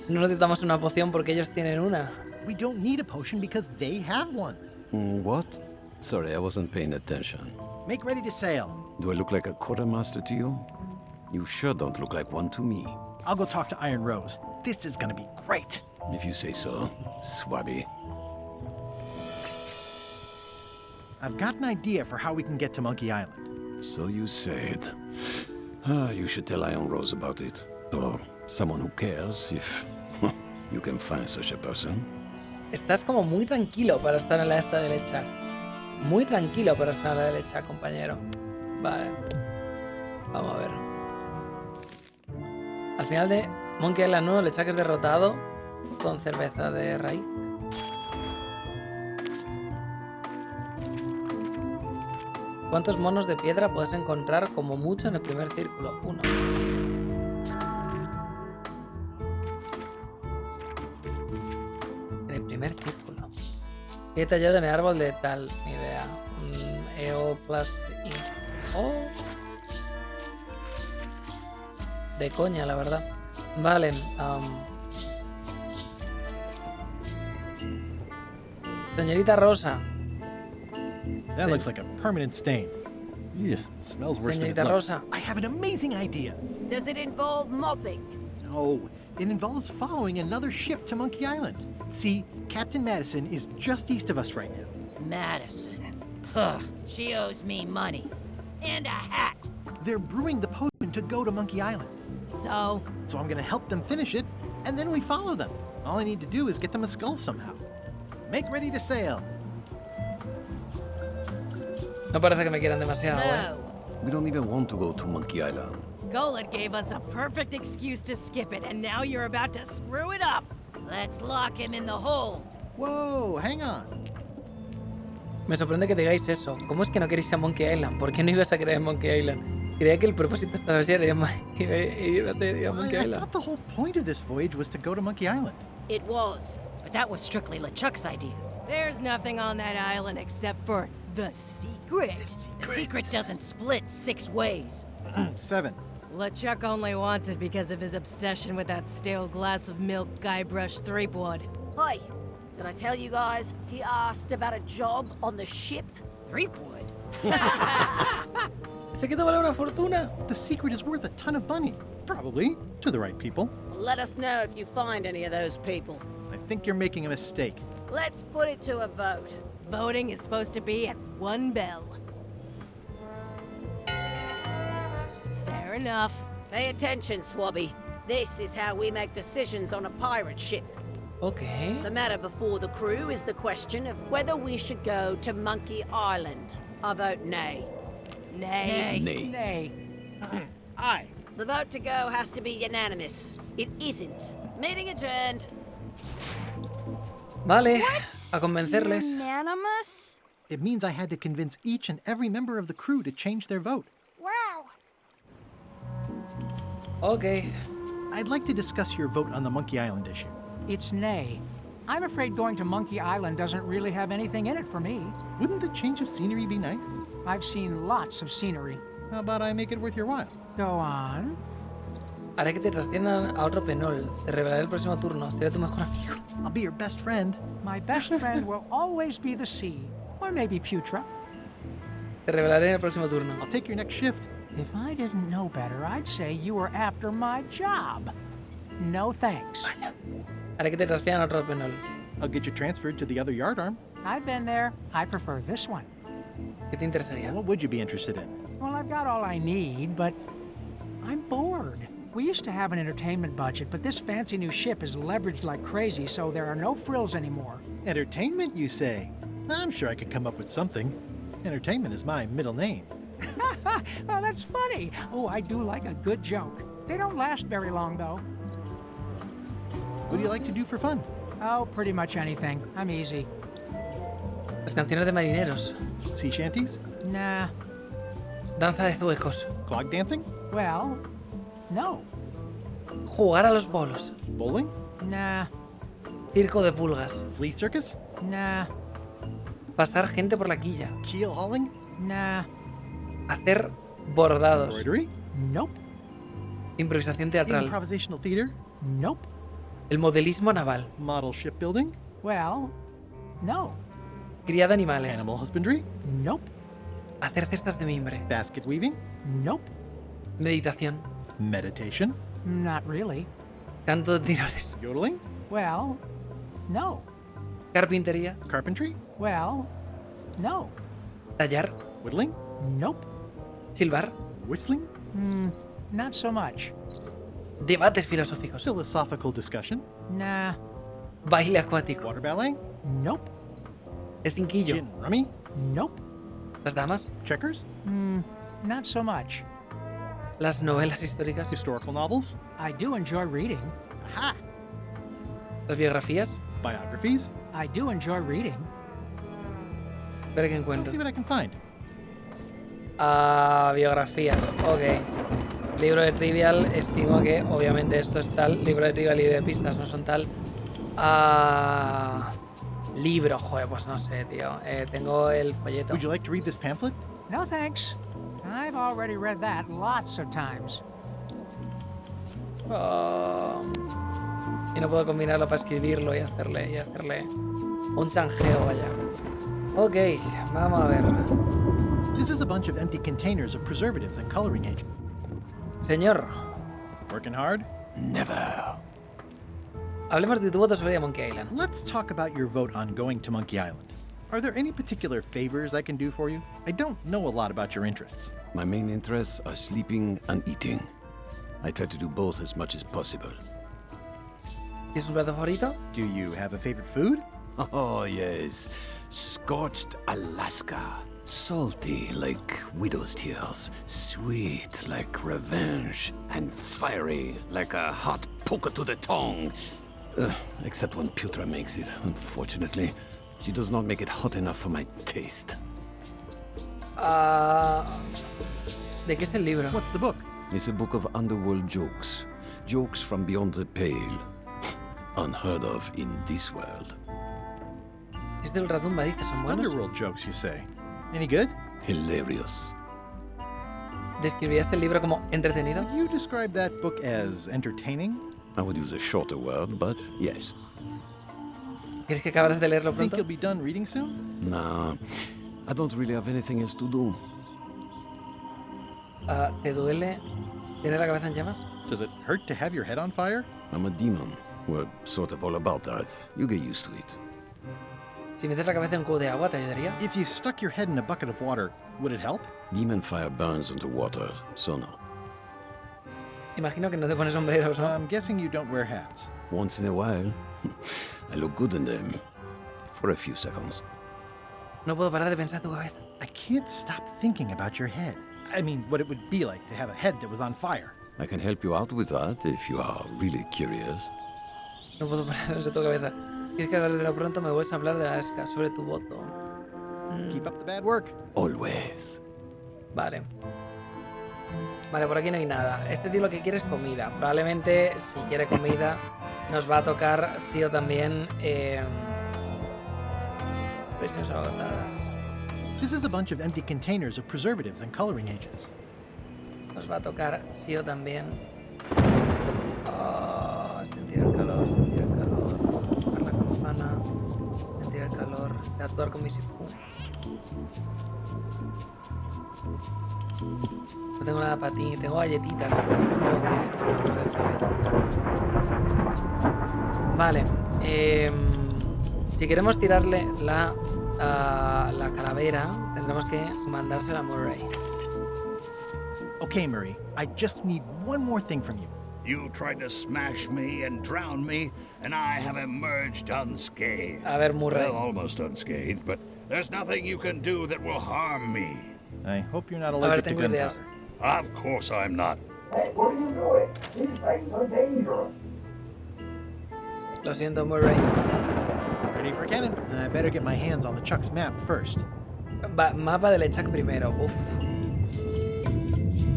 No necesitamos una poción porque ellos tienen una. We don't need a potion because they have one. What? Sorry, I wasn't paying attention. Make ready to sail. Do I look like a quartermaster to you? You sure don't look like one to me. I'll go talk to Iron Rose. This is gonna be great. If you say so. Swabby. I've got an idea for how we can get to Monkey Island. So you said. You should tell Iron Rose about it. Or someone who cares, if you can find such a person. Estás como muy tranquilo para estar en la esta de LeSHIP. Muy tranquilo para estar en la de LeSHIP, compañero. Vale. Vamos a ver. Al final de Monkey Island 1, LeSHIP es derrotado con cerveza de raíz. ¿Cuántos monos de piedra puedes encontrar como mucho en el primer círculo? 1. En el primer círculo. ¿Qué tallado en el árbol de tal? Ni idea. EO plus I. Oh. De coña, la verdad. Vale. Señorita Rosa. That looks like a permanent stain. Yeah, smells worse than it Señorita looks. Rosa. I have an amazing idea. Does it involve mopping? No, it involves following another ship to Monkey Island. See, Captain Madison is just east of us right now. Madison. Huh. She owes me money. And a hat. They're brewing the potion to go to Monkey Island. So I'm gonna help them finish it, and then we follow them. All I need to do is get them a skull somehow. Make ready to sail. No parece que me quieran demasiado, ¿eh? We don't even want to go to Monkey Island. Golet gave us a perfect excuse to skip it, and now you're about to screw it up. Let's lock him in the hold. Whoa, hang on. Me sorprende que digáis eso. ¿Cómo es que no queréis ir a Monkey Island? ¿Por qué no ibas a querer ir a Monkey Island? Creía que el propósito de esta versión iba a ser ir a Monkey I Island. thought the whole point of this voyage was to go to Monkey Island. It was. But that was strictly LeChuck's idea. There's nothing on that island except for the secret. The secret doesn't split 6 ways. 7. LeChuck only wants it because of his obsession with that stale glass of milk Guybrush Threepwood. Hey, did I tell you guys he asked about a job on the ship? Threepwood? ¿Ese que te vale una fortuna? The secret is worth a ton of money. Probably, to the right people. Let us know if you find any of those people. I think you're making a mistake. Let's put it to a vote. Voting is supposed to be at 1 bell. Fair enough. Pay attention, Swabby. This is how we make decisions on a pirate ship. Okay. The matter before the crew is the question of whether we should go to Monkey Island. I vote nay. Nay. Nay. Nay. Aye. The vote to go has to be unanimous. It isn't. Meeting adjourned. Vale, a convencerles. Unanimous? It means I had to convince each and every member of the crew to change their vote. Wow. Okay. I'd like to discuss your vote on the Monkey Island issue. It's nay. I'm afraid going to Monkey Island doesn't really have anything in it for me. Wouldn't the change of scenery be nice? I've seen lots of scenery. How about I make it worth your while? Go on. Haré que te trasciendan a otro penol. Te revelaré el próximo turno. Seré tu mejor amigo. I'll be your best friend. My best friend will always be the sea. Or maybe Putra. Te revelaré en el próximo turno. I'll take your next shift. If I didn't know better, I'd say you were after my job. No thanks. Vaya. Haré que te transfieran a otro penol. I'll get you transferred to the other yardarm. I've been there. I prefer this one. ¿Qué te interesaría? What would you be interested in? Well, I've got all I need, but I'm bored. We used to have an entertainment budget, but this fancy new ship is leveraged like crazy, so there are no frills anymore. Entertainment, you say? I'm sure I could come up with something. Entertainment is my middle name. Well, that's funny. Oh, I do like a good joke. They don't last very long, though. What do you like to do for fun? Oh, pretty much anything. I'm easy. Las canciones de marineros. Sea shanties? Nah. Danza de zuecos. Clog dancing? Well, no. Jugar a los bolos. Bowling? Nah. Circo de pulgas. Flea circus? Nah. Pasar gente por la quilla. Keel hauling? Nah. Hacer bordados. Embroidery? Nope. Improvisación teatral. Improvisational theater? Nope. El modelismo naval. Model shipbuilding? Well, no. Cría de animales. Animal husbandry? Nope. Hacer cestas de mimbre. Basket weaving? Nope. Meditación. Meditation? Not really. Canto de tirones. Yodeling? Well, no. Carpintería. Carpentry? Well, no. Tallar. Whittling? Nope. Silbar. Whistling? Not so much. Debates filosóficos. Philosophical discussion? Nah. Baile acuático. Water ballet? Nope. El cinquillo. Gin rummy? Nope. Las damas. Checkers? Not so much. Las novelas históricas. Historical novels? I do enjoy reading. Ha! Las biografías. Biographies? I do enjoy reading. Espera que Let's encuentro. see what I can find. Biografías. Ok. Libro de Trivial. Estimo que obviamente esto es tal. Libro de Trivial y de pistas no son tal. Libro. Joder, pues no sé, tío. Tengo el folleto. Would you like to read this pamphlet? No thanks. I've already read that lots of times. Y no puedo combinarlo para escribirlo y hacerle un chanjeo, vaya. Ok, vamos a ver. This is a bunch of empty containers of preservatives and coloring agents. Señor. Working hard? Never. Hablemos de tu voto sobre Monkey Island. Let's talk about your vote on going to Monkey Island. Are there any particular favors I can do for you? I don't know a lot about your interests. My main interests are sleeping and eating. I try to do both as much as possible. ¿Tienes un plato favorito? Do you have a favorite food? Oh, yes. Scorched Alaska. Salty like widow's tears. Sweet like revenge. And fiery like a hot poker to the tongue. Except when Putra makes it, unfortunately. She does not make it hot enough for my taste. ¿De qué es el libro? What's the book? It's a book of underworld jokes. Jokes from beyond the pale. Unheard of in this world. Es de Ultratumba, dice, son buenos. Underworld jokes, you say. Any good? Hilarious. ¿Describirías el libro como entretenido? Would you describe that book as entertaining? I would use a shorter word, but yes. ¿Quieres que acabas de leerlo Think pronto? you'll be done reading soon? Nah, I don't really have anything else to do. ¿Te duele tener la cabeza en llamas? Does it hurt to have your head on fire? I'm a demon. We're sort of all about that. You get used to it. Si metes la cabeza en un cubo de agua, ¿te ayudaría? If you stuck your head in a bucket of water, would it help? Demon fire burns underwater, so no. Imagino que no te pones sombreros, ¿no? I'm guessing you don't wear hats. Once in a while, I look good in them. For a few seconds. No puedo parar de pensar en tu cabeza. I can't stop thinking about your head. I mean, what it would be like to have a head that was on fire. I can help you out with that if you are really curious. No puedo parar de pensar en tu cabeza. ¿Quieres que hablar de lo pronto? Me vuelves a hablar de la ESCA, sobre tu voto. Keep up the bad work. Always. Vale. Vale, por aquí no hay nada. Este tío lo que quiere es comida. Probablemente, si quiere comida, nos va a tocar sí o también presiones agotadas. This is a bunch of empty containers of preservatives and coloring agents. Nos va a tocar sí o también. Oh, sentir el calor, sentir el calor. Tocar la campana. Sentir el calor. De actuar con mi sifu. No tengo nada para ti, tengo galletitas. Vale. Si queremos tirarle la calavera, tendremos que mandársela a Murray. Okay, Murray, I just need one more thing from you. You tried to smash me and drown me, and I have emerged unscathed. A ver, Murray. Well, almost unscathed, but there's nothing you can do that will harm me. I hope you're not allergic to gunpowder. Of course I'm not. Hey, what are you doing? These things are dangerous. Lo siento, Murray. Ready for cannon? I better get my hands on the Chuck's map first. Mapa del LeSHIP primero. Uf.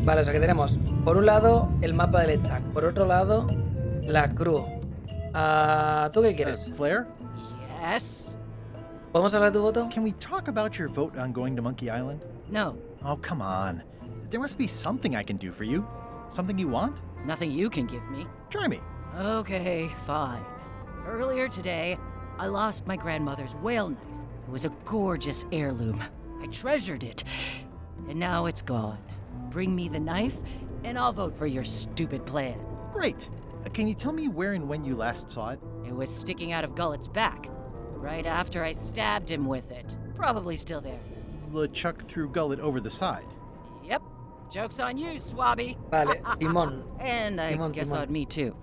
Vale, o sea que tenemos por un lado el mapa del LeSHIP, por otro lado la crew. ¿Tú qué quieres? Flair? Yes? ¿Podemos hablar de tu voto? Can we talk about your vote on going to Monkey Island? No. Oh, come on. There must be something I can do for you. Something you want? Nothing you can give me. Try me. Okay, fine. Earlier today, I lost my grandmother's whale knife. It was a gorgeous heirloom. I treasured it. And now it's gone. Bring me the knife, and I'll vote for your stupid plan. Great. Can you tell me where and when you last saw it? It was sticking out of Gullet's back. right after I stabbed him with it. Probably still there. LeChuck threw Gullet over the side. Yep. Joke's on you, Swabby. Vale, Timón. And I guess on me too.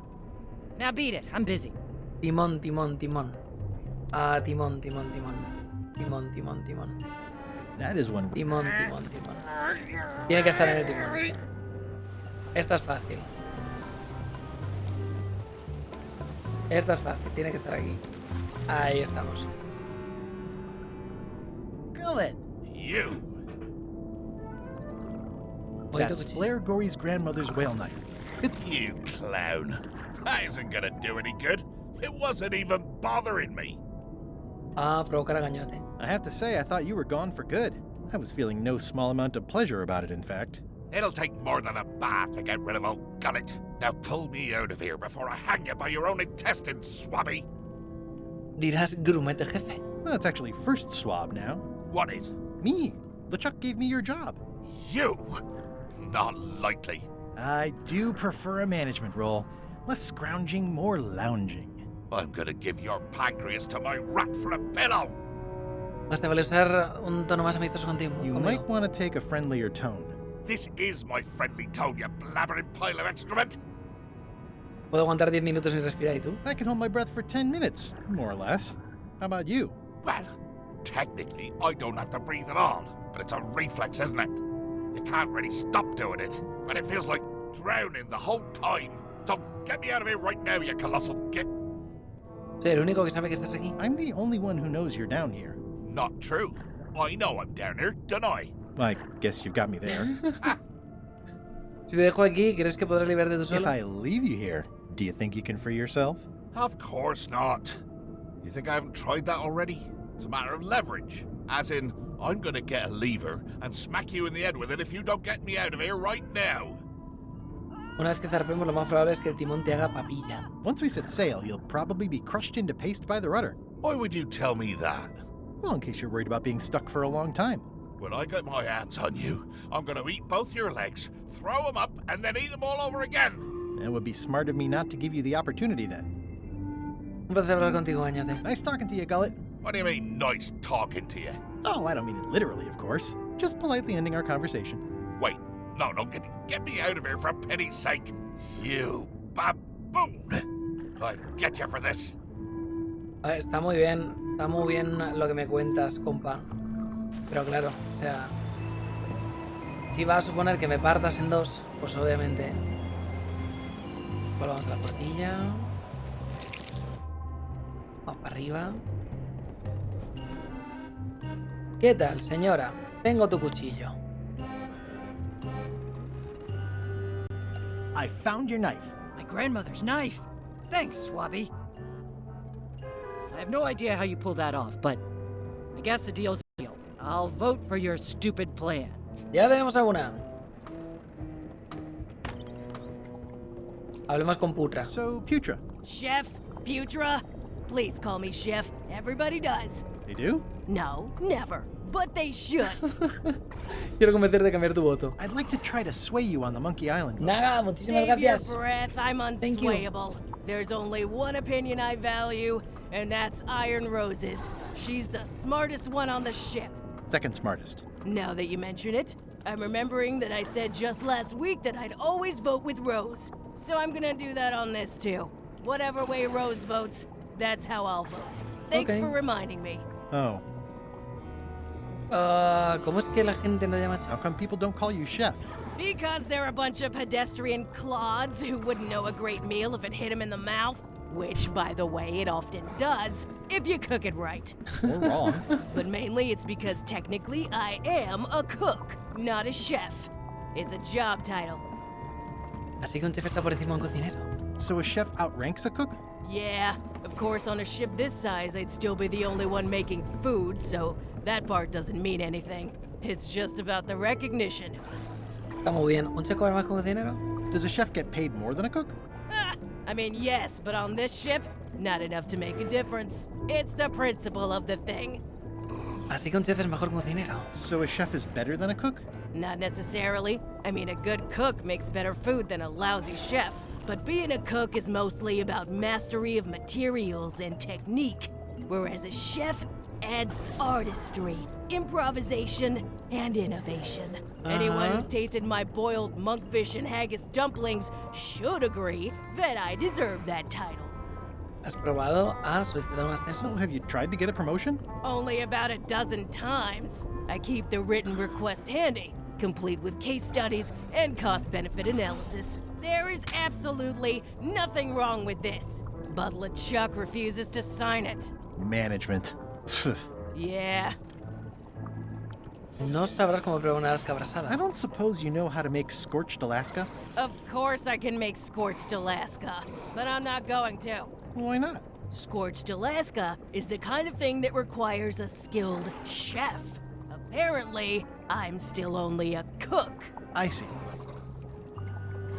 Now beat it, I'm busy. Timón. Ah, Timón. Timón. That is one. Timón. Tiene que estar en el timón. Esta es fácil. Tiene que estar aquí. Ahí estamos. Gullet! You! That's Flair Gory's grandmother's whale knife. It's You clown. That isn't gonna do any good. It wasn't even bothering me. Ah, provocar a gañote. I have to say, I thought you were gone for good. I was feeling no small amount of pleasure about it, in fact. It'll take more than a bath to get rid of old Gullet. Now pull me out of here before I hang you by your own intestines, Swabby. Dirás grumete jefe. Well, it's actually first swab now. What is? Me. LeChuck gave me your job. You? Not likely. I do prefer a management role. Less scrounging, more lounging. I'm gonna give your pancreas to my rat for a pillow. Más te vale usar un tono más amistoso contigo. You might want to take a friendlier tone. This is my friendly tone, you blabbering pile of excrement. Puedo aguantar 10 minutos sin respirar, ¿y tú? I can hold my breath for 10 minutes, more or less. How about you? Well, technically, I don't have to breathe at all, but it's a reflex, isn't it? You can't really stop doing it, and it feels like drowning the whole time. So get me out of here right now, you colossal git. Soy el único que sabe que estás aquí. I'm the only one who knows you're down here. Not true. I know I'm down here, don't I? I guess you've got me there. Si te dejo aquí, ¿crees que podrás liberarte tú solo? If I leave you here, do you think you can free yourself? Of course not. You think I haven't tried that already? It's a matter of leverage. As in, I'm gonna get a lever and smack you in the head with it if you don't get me out of here right now. Una vez que zarpemos, lo más probable es que el timón te haga papilla. Once we set sail, you'll probably be crushed into paste by the rudder. Why would you tell me that? Well, in case you're worried about being stuck for a long time. When I get my hands on you, I'm gonna eat both your legs, throw them up, and then eat them all over again. It would be smart of me not to give you the opportunity then. Un placer hablar contigo, gañote. Nice talking to you, Gullet. What do you mean, nice talking to you? Oh, I don't mean it literally, of course. Just politely ending our conversation. Wait, no, get me out of here for pity's sake. You baboon! I'll get you for this. A ver, está muy bien lo que me cuentas, compa. Pero claro, o sea, si va a suponer que me partas en dos, pues obviamente volvamos a la portilla. Vamos para arriba. ¿Qué tal, señora? Tengo tu cuchillo. I found your knife. My grandmother's knife. Thanks, Swabby. I have no idea how you pulled that off, but I guess the deal's a deal. I'll vote for your stupid plan. Ya tenemos alguna. Hablemos con Putra. So, Putra. Chef? Putra? Please call me Chef. Everybody does. They do? No, never. But they should. Quiero convencerte de cambiar tu voto. I'd like to try to sway you on the Monkey Island. Nada, muchísimas Save gracias. your breath. I'm unswayable. There's only one opinion I value, and that's Iron Rose's. She's the smartest one on the ship. Second smartest. Now that you mention it, I'm remembering that I said just last week that I'd always vote with Rose. So I'm gonna do that on this too. Whatever way Rose votes, that's how I'll vote. Thanks for reminding me. Oh. ¿Cómo es que la gente no llama chef? How come people don't call you chef? Because they're a bunch of pedestrian clods who wouldn't know a great meal if it hit them in the mouth. Which, by the way, it often does, if you cook it right. Or wrong. But mainly it's because technically I am a cook, not a chef. It's a job title. Así que un chef está por encima de un cocinero. So a chef outranks a cook? Yeah, of course on a ship this size I'd still be the only one making food, so that part doesn't mean anything. It's just about the recognition. Está muy bien. ¿Un chef cobra más que un cocinero? Does a chef get paid more than a cook? I mean, yes, but on this ship, not enough to make a difference. It's the principle of the thing. Así que un chef es mejor que un cocinero. So a chef is better than a cook? Not necessarily. I mean, a good cook makes better food than a lousy chef. But being a cook is mostly about mastery of materials and technique. whereas a chef adds artistry, improvisation, and innovation. Anyone who's tasted my boiled monkfish and haggis dumplings should agree that I deserve that title. ¿Has probado a solicitar un ascenso? So, have you tried to get a promotion? Only about a dozen times. I keep the written request handy, complete with case studies and cost-benefit analysis. There is absolutely nothing wrong with this, but LeChuck refuses to sign it. Management. Yeah. No sabrás cómo probar una Alaska abrasada. I don't suppose you know how to make scorched Alaska? Of course I can make scorched Alaska, but I'm not going to. Why not? Scorched Alaska is the kind of thing that requires a skilled chef. Apparently, I'm still only a cook. I see.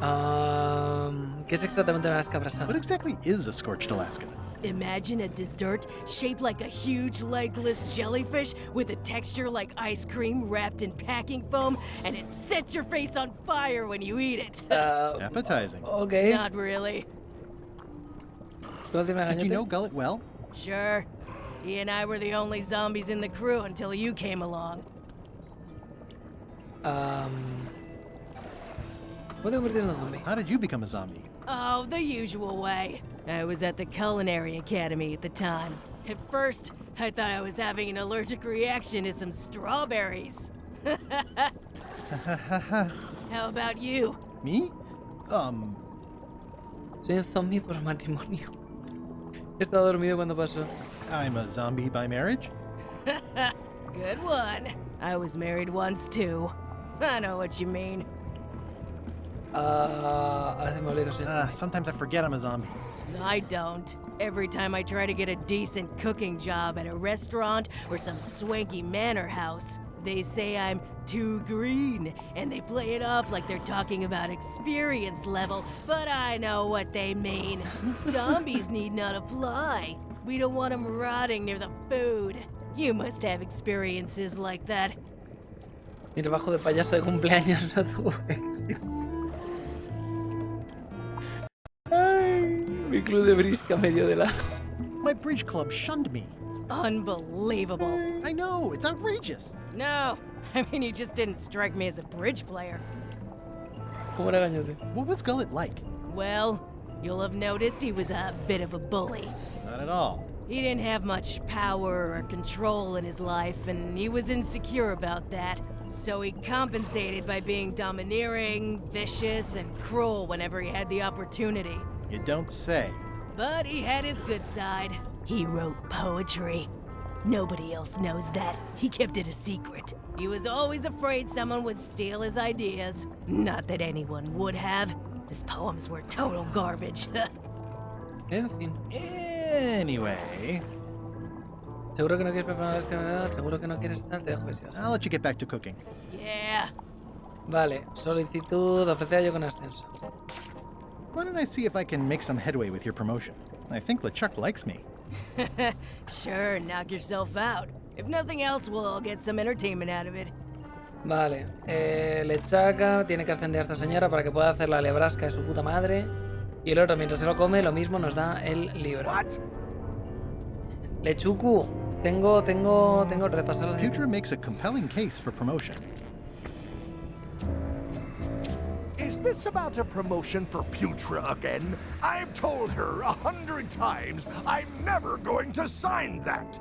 ¿Qué es exactamente una Alaska abrasada? What exactly is a scorched Alaska? Imagine a dessert shaped like a huge legless jellyfish with a texture like ice cream wrapped in packing foam, and it sets your face on fire when you eat it. Appetizing. Okay. Not really. Did you know Gullet well? Sure. He and I were the only zombies in the crew until you came along. How did you become a zombie? Oh, the usual way. I was at the Culinary Academy at the time. At first, I thought I was having an allergic reaction to some strawberries. How about you? Me? Soy un zombie por matrimonio. He estado dormido cuando pasó. I'm a zombie by marriage? Good one. I was married once too. I know what you mean. Sometimes I forget I'm a zombie. I don't. Every time I try to get a decent cooking job at a restaurant or some swanky manor house, they say I'm too green, and they play it off like they're talking about experience level, but I know what they mean. Zombies need not apply. We don't want them rotting near the food. You must have experiences like that. Mi trabajo de payaso de cumpleaños no tuvo éxito. Ay, mi club de brisca medio de lado. My bridge club shunned me. Unbelievable. I know, it's outrageous. No, I mean, you just didn't strike me as a bridge player. ¿Cómo era Gañote? What was Gullet like? Well, you'll have noticed he was a bit of a bully. Not at all. He didn't have much power or control in his life, and he was insecure about that. So he compensated by being domineering, vicious, and cruel whenever he had the opportunity. You don't say. But he had his good side. He wrote poetry. Nobody else knows that. He kept it a secret. He was always afraid someone would steal his ideas. Not that anyone would have. His poems were total garbage. En fin. Anyway. Seguro que no quieres preparar las cámaras, seguro que no quieres estar, te dejo deseos. I'll let you get back to cooking. Yeah. Vale, solicitud ofrecida yo con ascenso. Why don't I see if I can make some headway with your promotion? I think LeChuck likes me. Sure, knock yourself out. If nothing else, we'll all get some entertainment out of it. Vale, LeChuck tiene que ascender a esta señora para que pueda hacer la lebrasca de su puta madre. Y el otro, mientras se lo come, lo mismo nos da el libro. Lechuku, tengo que repasar los... Future makes a compelling case for promotion. Is this about a promotion for Putra again? I've told her 100 times I'm never going to sign that.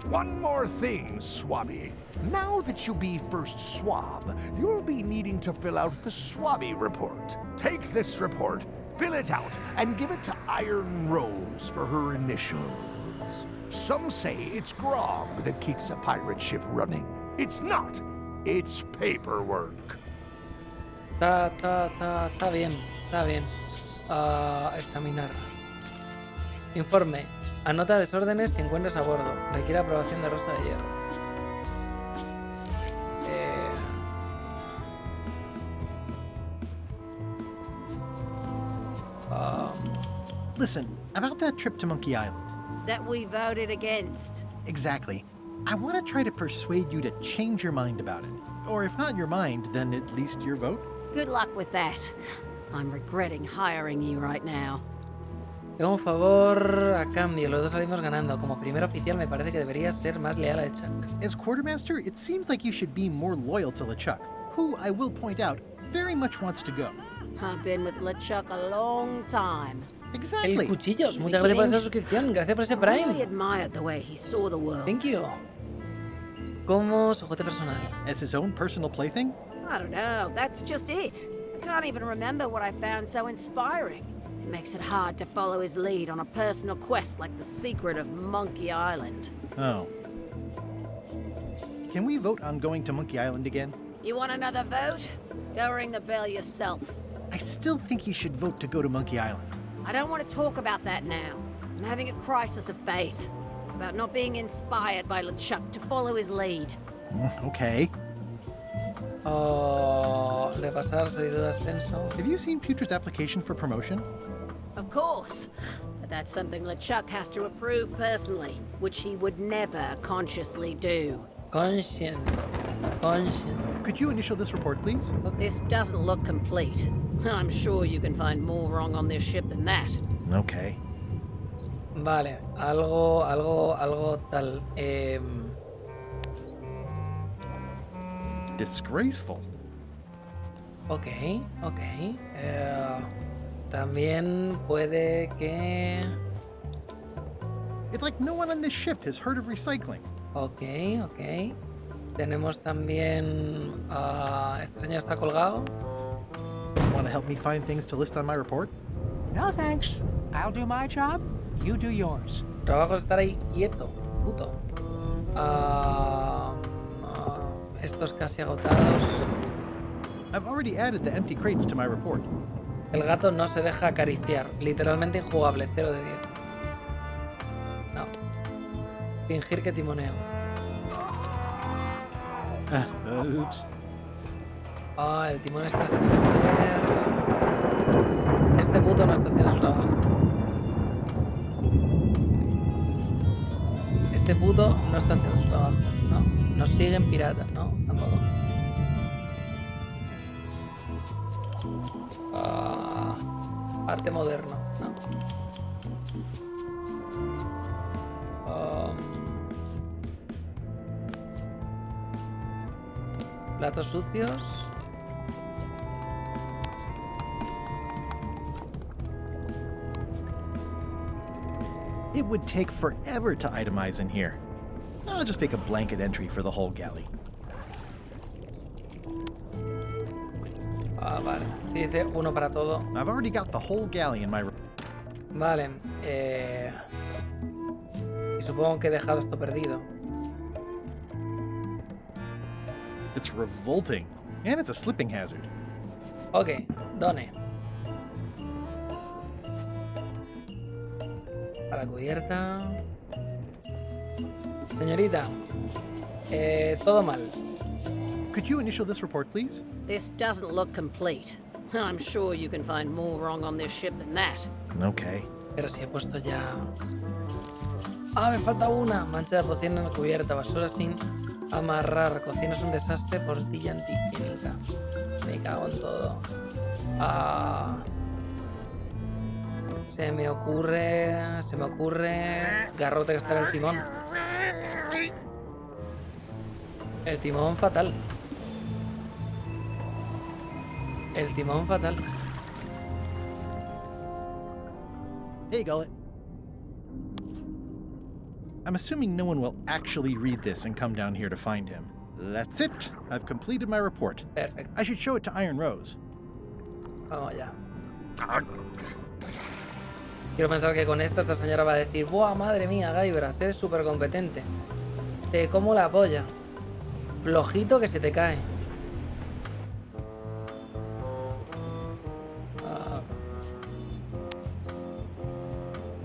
One more thing, Swabby. Now that you'll be first swab, you'll be needing to fill out the Swabby report. Take this report, fill it out, and give it to Iron Rose for her initials. Some say it's grog that keeps a pirate ship running. It's not. It's paperwork. Está bien, está bien. Examinar. Informe. Anota desórdenes que encuentres a bordo. Requiere aprobación de Rosa de Hierro. Listen, about that trip to Monkey Island. That we voted against. Exactly. I want to try to persuade you to change your mind about it. Or if not your mind, then at least your vote. Good luck with that. I'm regretting hiring you right now. Tengo un favor a cambio, los dos salimos ganando. Como primer oficial me parece que deberías ser más leal a LeChuck. As quartermaster, it seems like you should be more loyal to LeChuck, who, I will point out, very much wants to go. I've been with LeChuck a long time. Exactly. El Cuchillos, muchas gracias por esa suscripción, gracias por ese I really Prime. admired the way he saw the world. Thank you. ¿Cómo su juguete personal? As his own personal plaything? I don't know, that's just it. I can't even remember what I found so inspiring. It makes it hard to follow his lead on a personal quest like the secret of Monkey Island. Oh. Can we vote on going to Monkey Island again? You want another vote? Go ring the bell yourself. I still think you should vote to go to Monkey Island. I don't want to talk about that now. I'm having a crisis of faith. About not being inspired by LeChuck to follow his lead. Okay. Oh, repasar, salido de ascenso. Have you seen Pewter's application for promotion? Of course. But that's something LeChuck has to approve personally, which he would never consciously do. Conscient. Could you initial this report, please? This doesn't look complete. I'm sure you can find more wrong on this ship than that. Okay. Vale, algo tal. Disgraceful. Ok. También puede que... It's like no one on this ship has heard of recycling. Ok. Tenemos también... este señor está colgado. Want to help me find things to list on my report? No thanks. I'll do my job. You do yours. Trabajo es estar ahí quieto, puto. Estos casi agotados. I've already added the empty crates to my report. El gato no se deja acariciar. Literalmente injugable, 0 de 10. No. Fingir que timoneo. Oops. El timón está sin hacer. Este puto no está haciendo su trabajo. Este puto no está haciendo su trabajo. No. Nos siguen piratas, ¿no? Tampoco. Arte moderno, ¿no? Platos sucios. It would take forever to itemize in here. I'll just make a blanket entry for the whole galley. Vale. Dice uno para todo. I've already got the whole galley in my... Vale. Y supongo que he dejado esto perdido. It's revolting. And it's a slipping hazard. Ok, done. Para cubierta. Señorita, todo mal. Could you initial this report, please? This doesn't look complete. I'm sure you can find more wrong on this ship than that. Okay. Pero si he puesto ya... Me falta una. Mancha de poción en la cubierta. Basura sin amarrar. Cocina es un desastre. Portilla antihigiénica. Me cago en todo. Se me ocurre... Garrote que está en el timón. El timón fatal. Hey, Gullet. I'm assuming no one will actually read this and come down here to find him. That's it. I've completed my report. Perfecto. I should show it to Iron Rose. Vamos allá. Quiero pensar que con esto esta señora va a decir: ¡buah, madre mía, Gaibras! Eres súper competente. Te como la polla. Flojito que se te cae.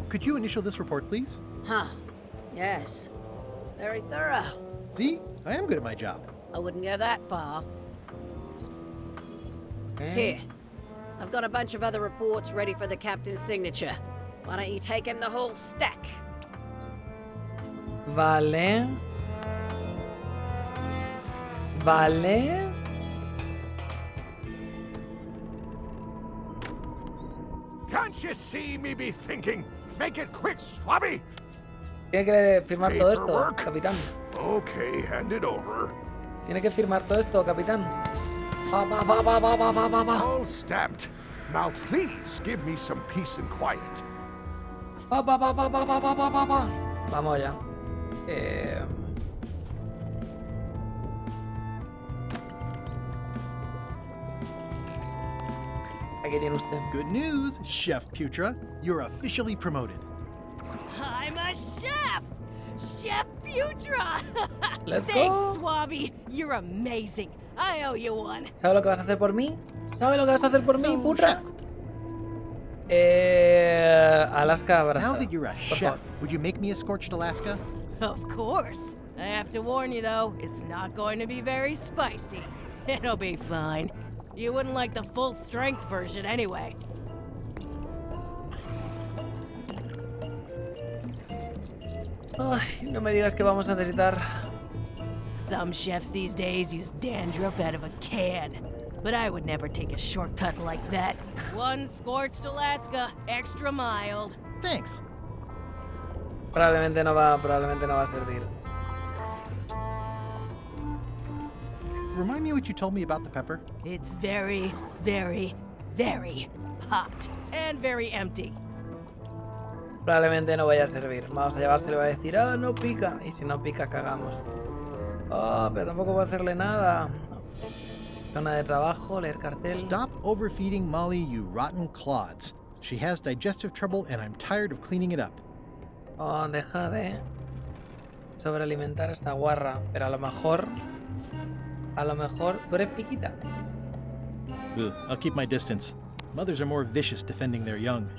Could you initial this report, please? Huh. Yes. Very thorough. See? I am good at my job. I wouldn't go that far. Here. I've got a bunch of other reports ready for the captain's signature. Why don't you take him the whole stack? Vale. Can't Can't you see me be thinking? Make it quick, Swabby. Tiene que firmar todo esto, capitán. Okay, hand it over. Tiene que firmar todo esto, capitán. All stamped. Now please give me some peace and quiet. Vamos allá. Aquí tiene usted. Good news, Chef Putra. You're officially promoted. I'm a chef! Chef Putra! Let's Thanks, go. Swabby. You're amazing. I owe you one. ¿Sabes lo que vas a hacer por mí? ¿Sabes lo que vas a hacer por mí, Putra? Alaska abrasa. Now that you're a chef, would you make me a scorched Alaska? Of course. I have to warn you, though, it's not going to be very spicy. It'll be fine. You wouldn't like the full-strength version anyway. Ay, no me digas que vamos a necesitar. Some chefs these days use dandruff out of a can, but I would never take a shortcut like that. One scorched Alaska, extra mild. Thanks. Probablemente no va a servir. Remind me what you told me about the pepper. It's very, very, very hot and very empty. Probablemente no vaya a servir. Vamos a llevárselo y va a decir, ah, no pica. Y si no pica, cagamos. Oh, pero tampoco voy a hacerle nada. Zona de trabajo, leer cartel. Stop overfeeding Molly, you rotten clods. She has digestive trouble and I'm tired of cleaning it up. Oh, deja de sobrealimentar a esta guarra. Pero a lo mejor... ¿Tú eres piquita? Ugh, I'll keep my distance. Mothers are more vicious defending their young.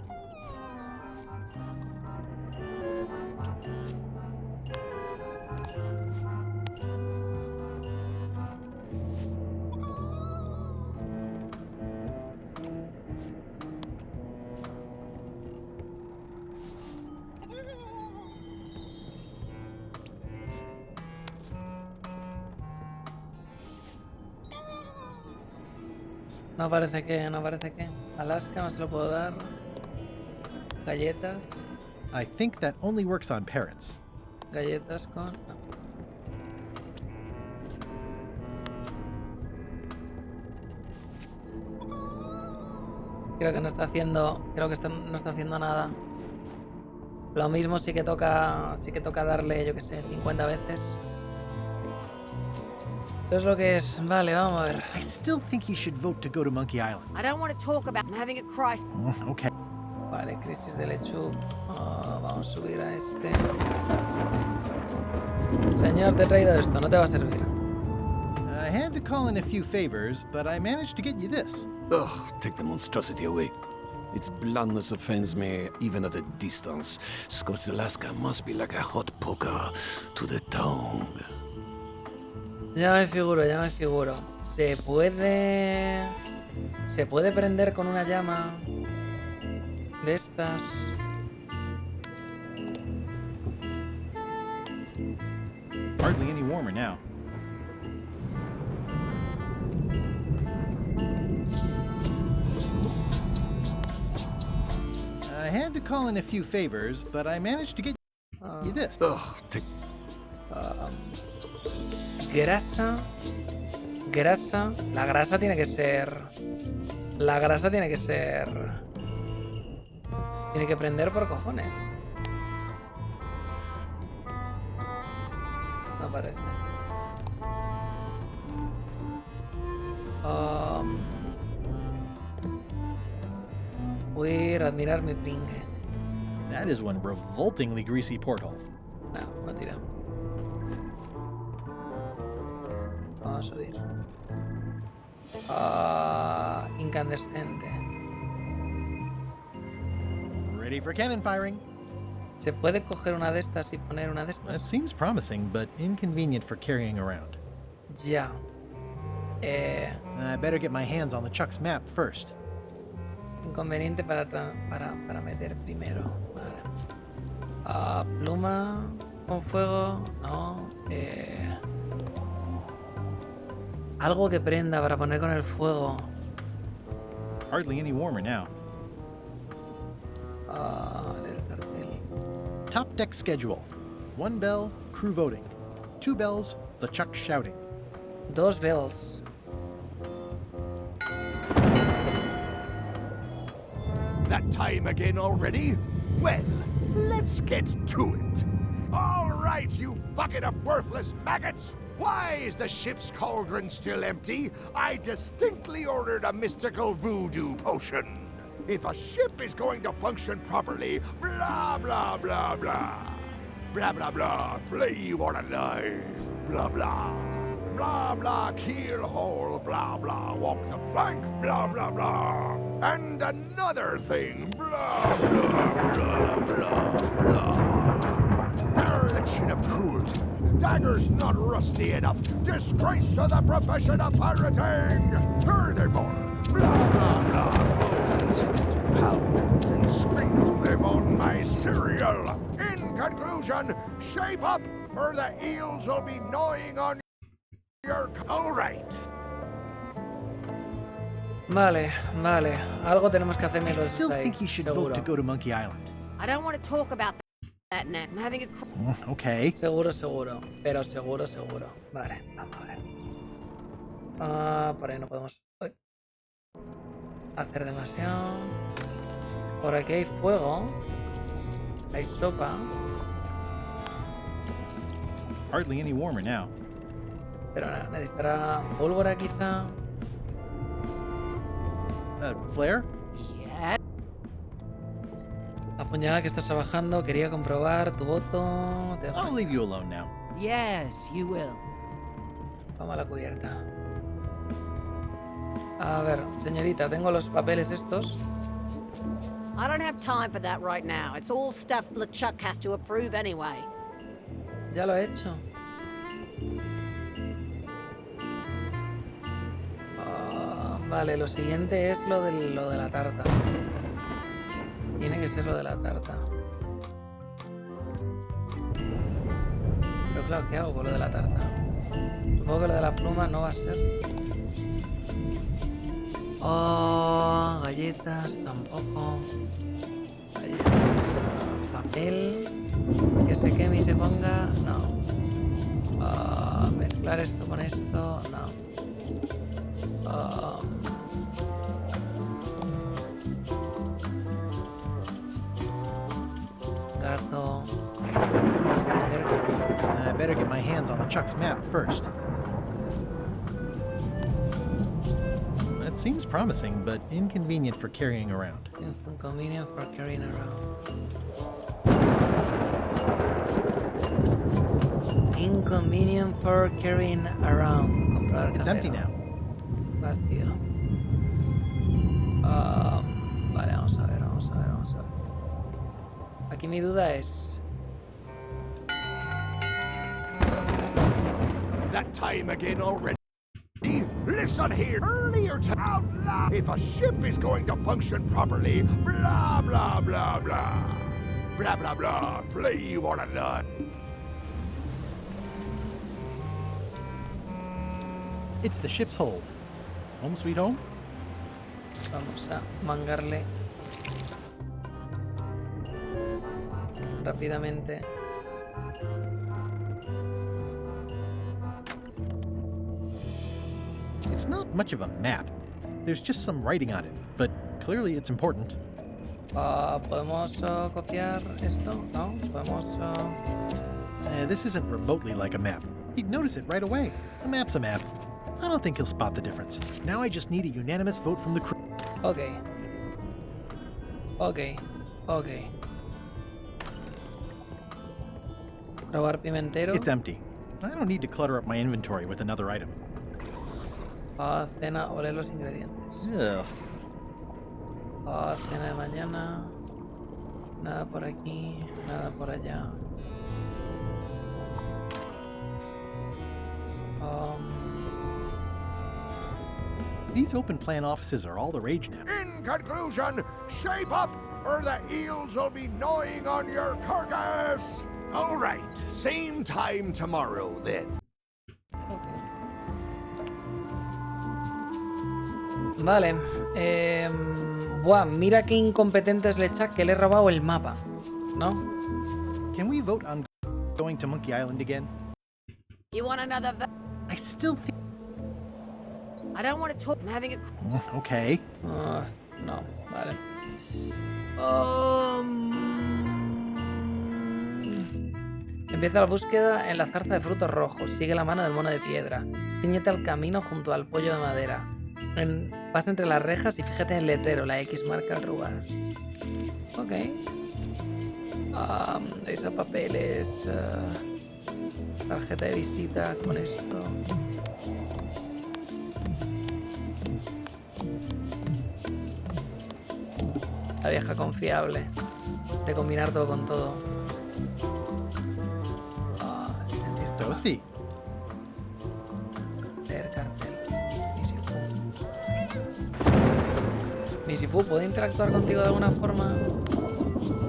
No parece que. Alaska no se lo puedo dar. Galletas. I think that only works on parrots. Galletas con... Creo que no está haciendo... no está haciendo nada. Lo mismo sí que toca darle, yo que sé, 50 veces. Esto es lo que es. Vale, vamos a ver. I still think you should vote to go to Monkey Island. I don't want to talk about. I'm having a crisis. Okay. Vale, crisis de LeSHIP. Oh, vamos a subir a este. Señor, te he traído esto, no te va a servir. I had to call in a few favors, but I managed to get you this. Ugh, take the monstrosity away. Its blandness offends me even at a distance. Scorched Alaska must be like a hot poker to the tongue. Ya me figuro. Se puede prender con una llama de estas. Hardly any warmer now. I had to call in a few favors, but I managed to get you this. Ugh, Grasa. La grasa tiene que ser. Tiene que prender por cojones. No parece. Voy a admirar mi pringue. That is one revoltingly greasy porthole. No tira. Vamos a subir. Incandescente. Ready for cannon firing. ¿Se puede coger una de estas y poner una de estas? That seems promising, but inconvenient for carrying around. Ya. I better get my hands on the Chuck's map first. Inconveniente para meter primero. Vale. Pluma con fuego. No. Algo que prenda para poner con el fuego. Hardly any warmer now. El cartel. Top deck schedule. 1 bell, crew voting. 2 bells, LeChuck shouting. 2 bells. That time again already? Well, let's get to it. All right, you bucket of worthless maggots! Why is the ship's cauldron still empty? I distinctly ordered a mystical voodoo potion. If a ship is going to function properly, blah, blah, blah, blah. Blah, blah, blah, flay you on alive. Blah, blah. Blah, blah, keel hole, blah, blah, walk the plank, blah, blah, blah. And another thing, blah, blah, blah, blah, blah. Dereliction of cruelty. Daggers not rusty enough. Disgrace to the profession of pirating. Furthermore, blah, blah, blah, bones to pound and sprinkle them on my cereal. In conclusion, shape up or the eels will be gnawing on your... All right. Vale, vale. Algo tenemos que hacer I mientras still está ahí, think you should seguro. vote to go to Monkey Island. I don't want to talk about that now. I'm having a... Okay. Seguro, seguro. Pero seguro, seguro. Vale, vamos a ver. Por ahí no podemos hacer demasiado. Por aquí hay fuego. Hay sopa. Hardly any warmer now. Pero nada, necesitará pólvora quizá. Flare? Yeah. Apuñalada que estás trabajando, quería comprobar tu voto. Te dejo I'll leave you alone now. Yes, you will. Vamos a la cubierta. A ver, señorita, tengo los papeles estos. I don't have time for that right now. It's all stuff LeChuck has to approve anyway. Ya lo he hecho. Vale, lo siguiente es lo de la tarta. Tiene que ser lo de la tarta. Pero claro, ¿qué hago con lo de la tarta? Supongo que lo de la pluma no va a ser. Oh, galletas tampoco. Galletas. Papel. Que se queme y se ponga. No. Mezclar esto con esto. No. Gato. I better get my hands on LeChuck's map first. That seems promising, but inconvenient for carrying around. Inconvenient for carrying around. Inconvenient for carrying around. Comprar It's empty now. Vacío. Vale, vamos a ver. Aquí mi duda es... That time again already? Listen here. Earlier out loud. If a ship is going to function properly, blah, blah, blah, blah. Blah, blah, blah. Flay you on a nut. It's the ship's hold. Home sweet home? Vamos a mangarle rápidamente. It's not much of a map. There's just some writing on it, but clearly it's important. ¿Podemos copiar esto? ¿No? ¿Podemos...? This isn't remotely like a map. You'd notice it right away. A map's a map. I don't think he'll spot the difference. Now I just need a unanimous vote from the crew. Okay. Probar pimentero. It's empty. I don't need to clutter up my inventory with another item. Cena, oler los ingredientes. Ugh. Cena de mañana. Nada por aquí, nada por allá. These open plan offices are all the rage now. In conclusion, shape up or the eels will be gnawing on your carcass. All right, same time tomorrow then. Vale. Buah, mira qué incompetente es LeSHIP, que le he robado el mapa, ¿no? Can we vote on going to Monkey Island again? You want another? I still think. I don't want to talk. I'm having a. Okay. No, vale. Empieza la búsqueda en la zarza de frutos rojos. Sigue la mano del mono de piedra. Cíñete al camino junto al pollo de madera. Pasa entre las rejas y fíjate en el letrero. La X marca el lugar. Ok. Revisa papeles. Tarjeta de visita con esto. La vieja confiable. De combinar todo con todo. Toasty. Leer cartel. Misifu, ¿puedo interactuar contigo de alguna forma?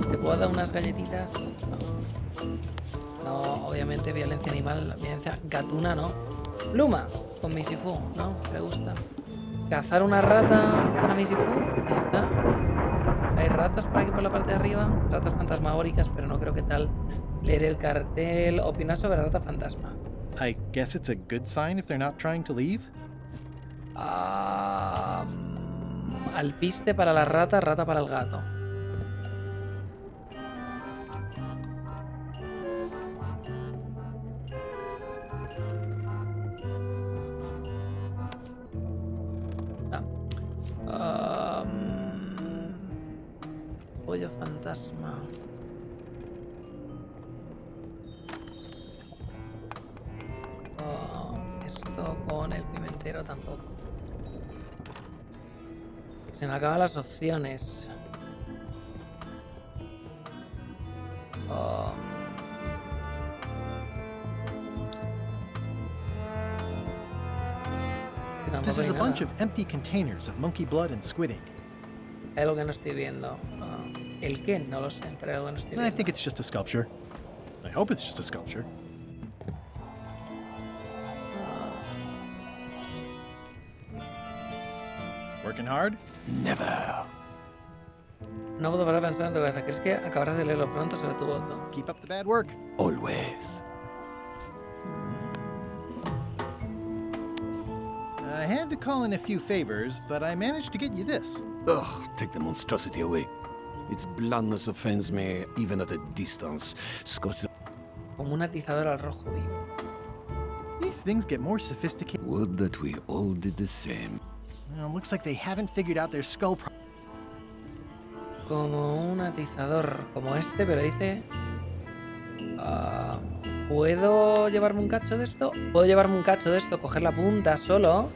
¿Te puedo dar unas galletitas? No, obviamente violencia animal, violencia gatuna, ¿no? Pluma, con Misifu, ¿no? Me gusta. Cazar una rata para Misifu, ya está. Hay ratas por aquí por la parte de arriba, ratas fantasmagóricas, pero no creo que tal. Leer el cartel, opinar sobre la rata fantasma. I guess it's a good sign if they're not trying to leave. Alpiste para la rata, rata para el gato. Pollo fantasma. Esto con el pimentero tampoco. Se me acaban las opciones. This is a bunch of empty containers of monkey blood and squid ink. Hay algo que no estoy viendo. ¿El qué? No lo sé, pero hay algo que no estoy viendo. I think it's just a sculpture. I hope it's just a sculpture. Working hard? Never. No puedo parar de pensar en tu cabeza. ¿Crees que acabarás de leerlo pronto sobre tu voto? Keep up the bad work. Always. I had to call in a few favors, but I managed to get you this. Ugh, take the monstrosity away. Its blandness offends me, even at a distance. Como un atizador al rojo vivo. These things get more sophisticated. Would that we all did the same. Well, looks like they haven't figured out their skull problem. Como un atizador como este, pero dice... ¿Puedo llevarme un cacho de esto? Puedo llevarme un cacho de esto, coger la punta solo.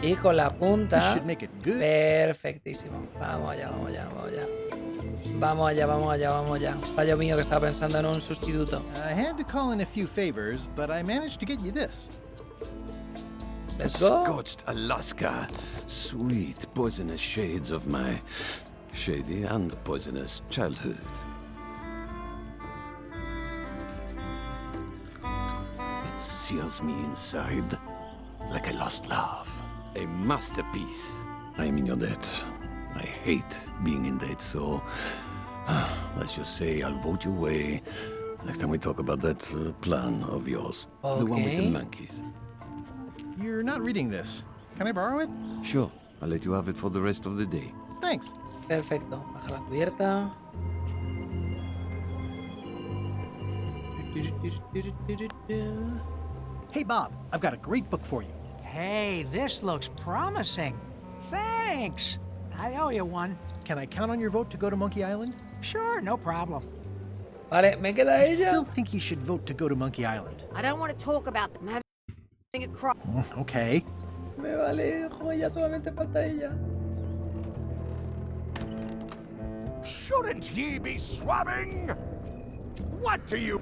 Y con la punta... Perfectísimo. Vamos allá, vamos allá, vamos allá. Vamos allá, vamos allá, vamos allá. Fallo mío que estaba pensando en un sustituto. I had to call in a few favors, but I managed to get you this. Let's go. Scorched Alaska. Sweet, poisonous shades of my shady and poisonous childhood. It seals me inside like a lost love. A masterpiece. I am in your debt. I hate being in debt, so let's just say I'll vote your way next time we talk about that plan of yours. Okay. The one with the monkeys. You're not reading this. Can I borrow it? Sure. I'll let you have it for the rest of the day. Thanks. Perfecto. Baja la cubierta. Hey, Bob, I've got a great book for you. Hey, this looks promising. Thanks. I owe you one. Can I count on your vote to go to Monkey Island? Sure, no problem. Vale, me queda I ella. still think you should vote to go to Monkey Island. I don't want to talk about them having a crop. Okay. Me vale, joya, solamente falta ella. Shouldn't ye be swabbing? What do you...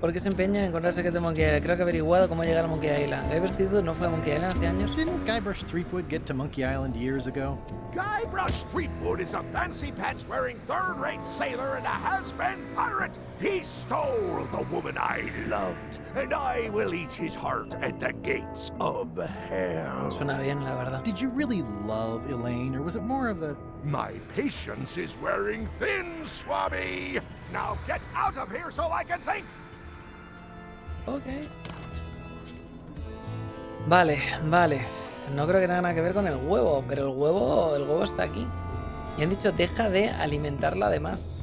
¿Por qué se empeña en encontrarse que es de Monkey Island? Creo que he averiguado cómo llegar a Monkey Island. Guybrush Threepwood no fue a Monkey Island hace años. Didn't Guybrush Threepwood get to Monkey Island years ago? Guybrush Threepwood is a fancy pants wearing third-rate sailor and a has-been pirate. He stole the woman I loved, and I will eat his heart at the gates of hell. Suena bien, la verdad. Did you really love Elaine, or was it more of a... My patience is wearing thin, Swabby. Now get out of here so I can think. Ok. Vale, vale. No creo que tenga nada que ver con el huevo, pero el huevo está aquí. Y han dicho, deja de alimentarla de más.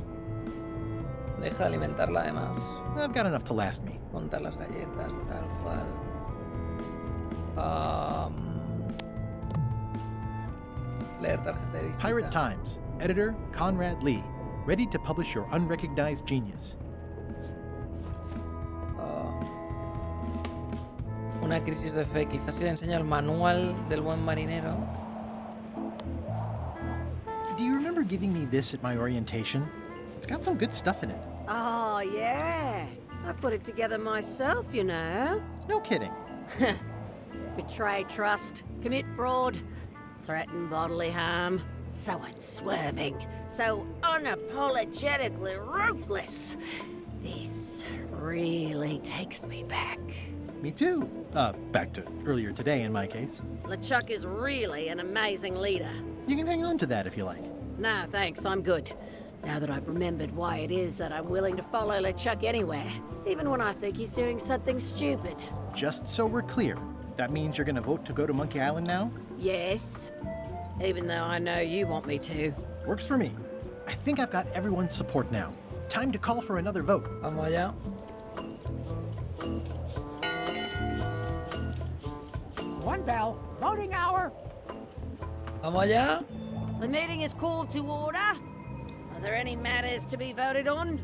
Deja de alimentarla de más. I've got enough to last me. Contar las galletas, tal cual. Leer tarjeta de visita. Pirate Times. Editor Conrad Lee. Ready to publish your unrecognized genius. Una crisis de fe. Quizás si le enseño el manual del buen marinero. Do you remember giving me this at my orientation? It's got some good stuff in it. Oh, yeah. I put it together myself, you know. No kidding. Betray trust, commit fraud, threaten bodily harm. So unswerving, so unapologetically ruthless. This really takes me back. Me too. Back to earlier today in my case. LeChuck is really an amazing leader. You can hang on to that if you like. No, thanks, I'm good. Now that I've remembered why it is that I'm willing to follow LeChuck anywhere, even when I think he's doing something stupid. Just so we're clear, that means you're gonna vote to go to Monkey Island now? Yes, even though I know you want me to. Works for me. I think I've got everyone's support now. Time to call for another vote. Vamos allá. One bell. Voting hour. Vamos allá. The meeting is called to order. Are there any matters to be voted on?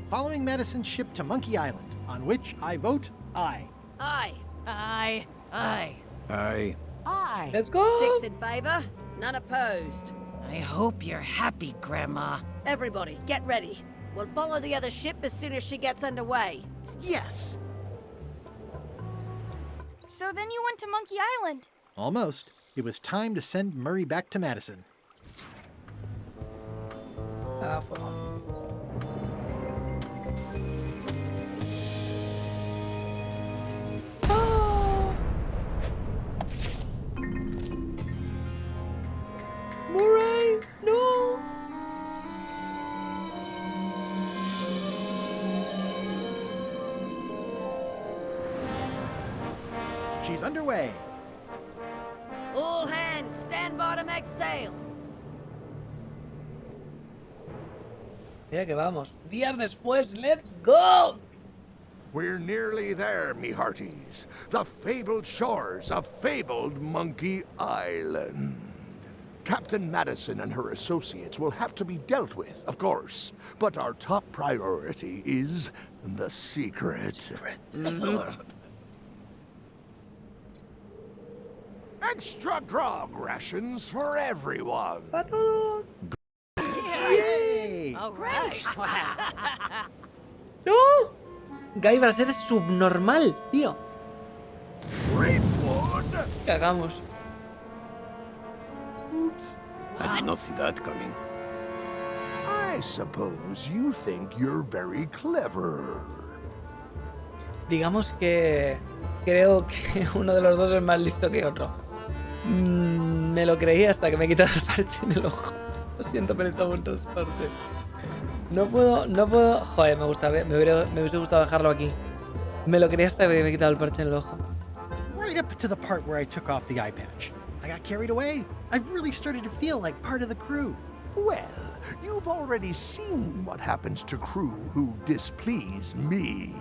Following Madison's ship to Monkey Island, on which I vote aye. Aye. Aye. Aye. Aye. Aye. Let's go. 6 in favor, none opposed. I hope you're happy, Grandma. Everybody, get ready. We'll follow the other ship as soon as she gets underway. Yes! So then you went to Monkey Island. Almost. It was time to send Murray back to Madison. Fuego. Murray, no. She's underway. All hands, stand by to make sail. Mira que vamos. Días después, let's go. We're nearly there, me hearties. The fabled shores of fabled Monkey Island. Captain Madison and her associates will have to be dealt with, of course. But our top priority is the secret. Extra grog rations for everyone. ¡Para todos! Yay! All right. ¡No! Guybrush, eres subnormal, tío. Cagamos. Oops. I did not see that coming. I suppose you think you're very clever. Digamos que creo que uno de los dos es más listo que otro. Me lo creí hasta que me he quitado el parche en el ojo. Lo siento, pero está buen transporte. No puedo. Joder, me hubiese gustado dejarlo aquí. Me lo creí hasta que me he quitado el parche en el ojo. Right up to the part where I took off the eye patch. I got carried away. I've really started to feel like part of the crew. Well, you've already seen what happens to crew who displease me.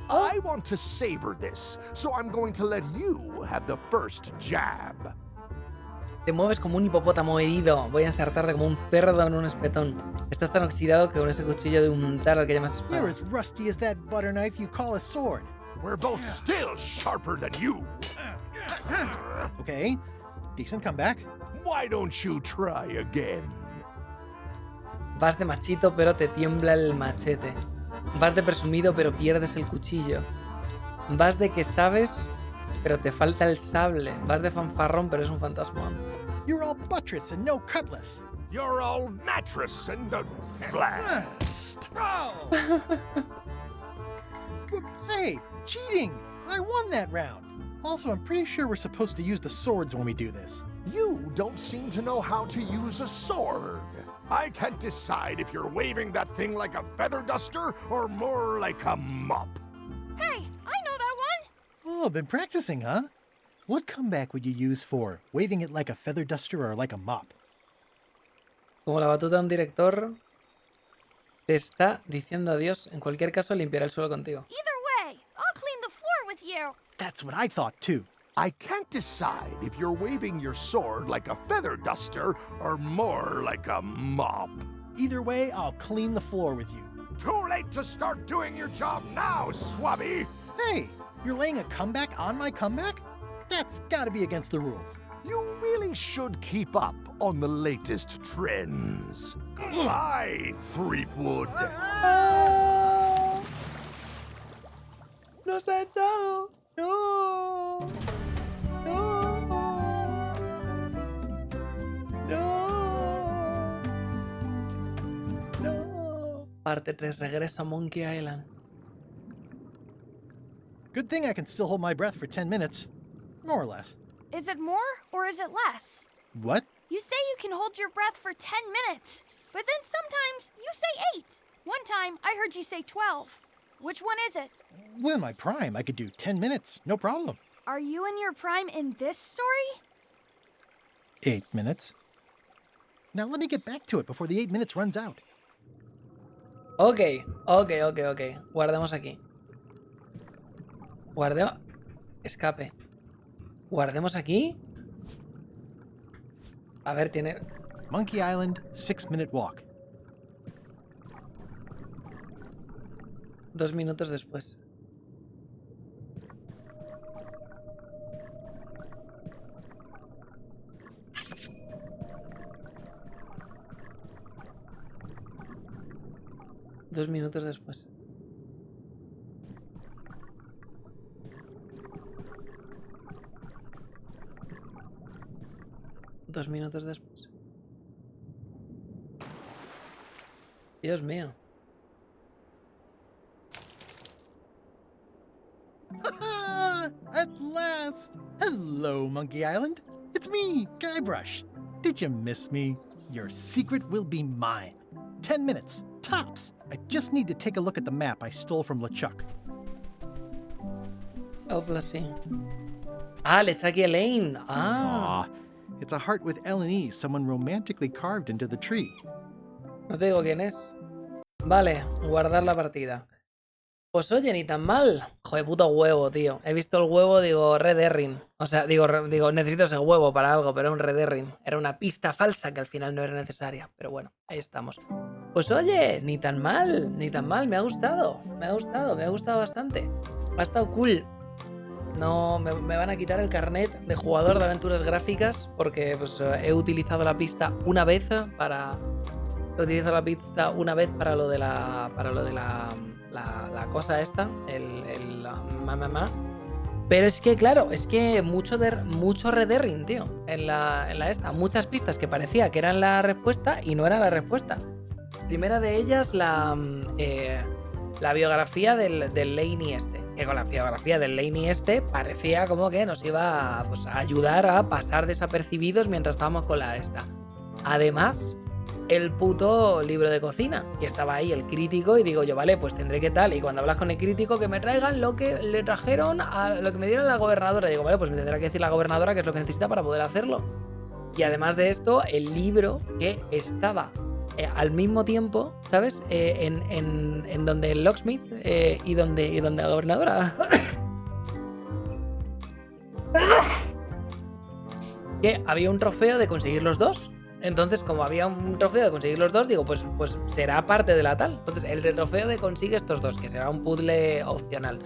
I want to savor this, so I'm going to let you have the first jab. Te mueves como un hipopótamo herido. Voy a ensartarte como un cerdo en un espetón. Estás tan oxidado que con ese cuchillo de untar al que llamas espada. You're as rusty as that butter knife you call a sword. We're both still sharper than you. Okay, decent comeback. Why don't you try again? Vas de machito, pero te tiembla el machete. Vas de presumido, pero pierdes el cuchillo. Vas de que sabes, pero te falta el sable. Vas de fanfarrón, pero es un fantasmón. You're all buttress and no cutlass. You're all mattress and blast. Hey, cheating! I won that round. Also, I'm pretty sure we're supposed to use the swords when we do this. You don't seem to know how to use a sword. I can't decide if you're waving that thing like a feather duster or more like a mop. Hey, I know that one! Oh, been practicing, huh? What comeback would you use for waving it like a feather duster or like a mop? Como la batuta de un director te está diciendo adiós. En cualquier caso, limpiaré el suelo contigo. Either way, I'll clean the floor with you. That's what I thought, too. I can't decide if you're waving your sword like a feather duster or more like a mop. Either way, I'll clean the floor with you. Too late to start doing your job now, Swabby! Hey, you're laying a comeback on my comeback? That's gotta be against the rules. You really should keep up on the latest trends. Goodbye, Threepwood. ¡Nos ha echado! ¡No! ¡No! ¡No! ¡No! Parte 3, regreso a Monkey Island. Good thing I can still hold my breath for 10 minutes. More or less. Is it more or is it less? What? You say you can hold your breath for 10 minutes, but then sometimes you say 8. One time I heard you say 12. Which one is it? Well, in my prime, I could do 10 minutes, no problem. Are you in your prime in this story? 8 minutes. Now let me get back to it before the 8 minutes runs out. Ok. Guardemos aquí. Guardemos... Escape. Guardemos aquí. A ver, tiene... Monkey Island, 6-minute walk. 2 minutos después. Dos minutos después. Dos minutos después. Dios mío. At last! Hello, Monkey Island. It's me, Guybrush. Did you miss me? Your secret will be mine. 10 minutes, tops. I just need to take a look at the map I stole from LeChuck. Oh, blessing. Ah, le echa aquí Elaine. Ah. It's a heart with L and E, someone romantically carved into the tree. No te digo quién es. Vale, guardar la partida. Pues oye, ni tan mal. Joder, puto huevo, tío. He visto el huevo, digo, red herring. O sea, digo, necesito ese huevo para algo, pero era un red herring. Era una pista falsa que al final no era necesaria. Pero bueno, ahí estamos. Pues oye, ni tan mal, ni tan mal. Me ha gustado, me ha gustado bastante. Ha estado cool. No, me van a quitar el carnet de jugador de aventuras gráficas porque pues, he utilizado la pista una vez para... He utilizado la pista una vez para lo de la cosa esta, Pero es que, claro, es que mucho red herring, tío, en la esta. Muchas pistas que parecía que eran la respuesta y no era la respuesta. Primera de ellas, la biografía del Laney este. Que con la biografía del Laney este parecía como que nos iba pues, a ayudar a pasar desapercibidos mientras estábamos con la esta. Además... el puto libro de cocina, que estaba ahí el crítico y digo yo, vale, pues tendré que tal, y cuando hablas con el crítico que me traigan lo que le trajeron a lo que me dieron la gobernadora, digo, vale, pues me tendrá que decir la gobernadora qué es lo que necesita para poder hacerlo. Y además de esto, el libro que estaba al mismo tiempo, ¿sabes? En donde el locksmith y donde la gobernadora. Que había un trofeo de conseguir los dos. Entonces, como había un trofeo de conseguir los dos, digo, pues será parte de la tal. Entonces, el trofeo de consigue estos dos, que será un puzzle opcional.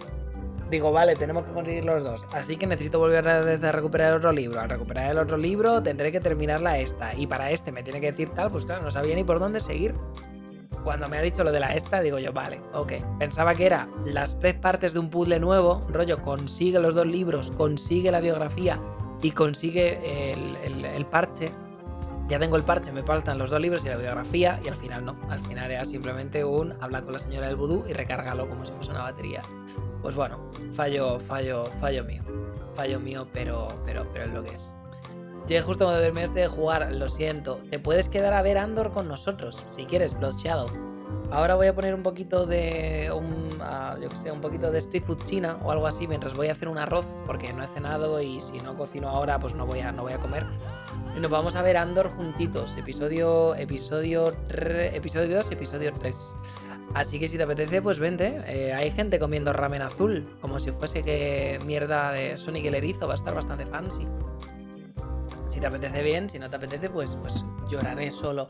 Digo, vale, tenemos que conseguir los dos. Así que necesito volver a recuperar el otro libro. Al recuperar el otro libro, tendré que terminarla esta. Y para este me tiene que decir tal, pues claro, no sabía ni por dónde seguir. Cuando me ha dicho lo de la esta, digo yo, vale, ok. Pensaba que era las 3 partes de un puzzle nuevo, rollo, consigue los 2 libros, consigue la biografía y consigue el parche. Ya tengo el parche, me faltan los 2 libros y la bibliografía, y al final no. Al final era simplemente un habla con la señora del vudú y recárgalo como si fuese una batería. Pues bueno, fallo mío. Fallo mío, pero es lo que es. Llegué justo cuando terminaste de jugar, lo siento. Te puedes quedar a ver Andor con nosotros, si quieres, Blood Shadow. Ahora voy a poner un poquito de yo que sé, un poquito de street food china o algo así mientras voy a hacer un arroz, porque no he cenado y si no cocino ahora pues no voy a comer. Y nos vamos a ver Andor juntitos, episodio 2, episodio 3. Así que si te apetece, pues vente. Hay gente comiendo ramen azul, como si fuese que mierda de Sonic el erizo, va a estar bastante fancy. Si te apetece bien, si no te apetece, pues lloraré solo.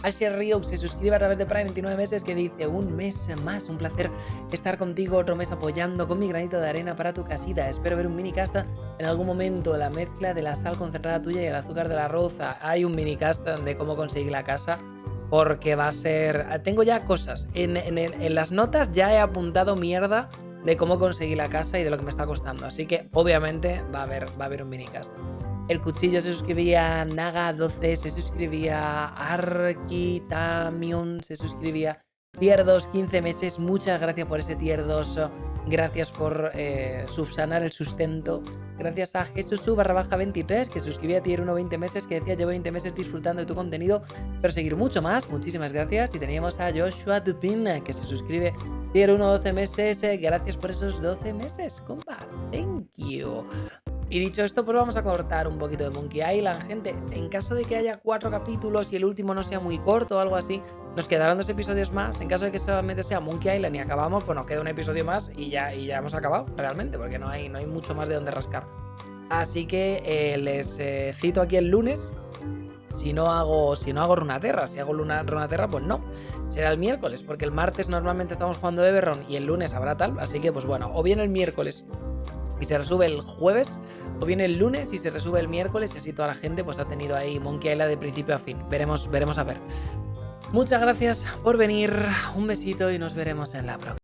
Asher Ryuk se suscribe a través de Prime 29 meses, que dice: un mes más, un placer estar contigo, otro mes apoyando con mi granito de arena para tu casita. Espero ver un minicast en algún momento. La mezcla de la sal concentrada tuya y el azúcar de la arroz. Hay un minicast de cómo conseguir la casa, porque va a ser... Tengo ya cosas. En las notas ya he apuntado mierda de cómo conseguir la casa y de lo que me está costando. Así que obviamente va a haber un minicast. El Cuchillo se suscribía, Naga12 se suscribía, Arkitamion se suscribía, Tier 2, 15 meses, muchas gracias por ese Tier 2, gracias por subsanar el sustento, gracias a Jesús_23 que suscribía a Tier 1, 20 meses, que decía: llevo 20 meses disfrutando de tu contenido, pero seguir mucho más, muchísimas gracias. Y teníamos a Joshua Dupin que se suscribe Tier 1, 12 meses, gracias por esos 12 meses, compa, thank you. Y dicho esto, pues vamos a cortar un poquito de Monkey Island, gente. En caso de que haya 4 capítulos y el último no sea muy corto o algo así, nos quedarán 2 episodios más. En caso de que solamente sea Monkey Island y acabamos, pues nos queda un episodio más y ya hemos acabado, realmente, porque no hay mucho más de donde rascar. Así que les cito aquí el lunes. Si no hago Runaterra, si hago Runaterra, pues no. Será el miércoles, porque el martes normalmente estamos jugando Everron y el lunes habrá tal. Así que, pues bueno, o bien el miércoles y se resube el jueves, o bien el lunes y se resube el miércoles, y así toda la gente pues ha tenido ahí Monkey Island de principio a fin. Veremos a ver. Muchas gracias por venir, un besito y nos veremos en la próxima.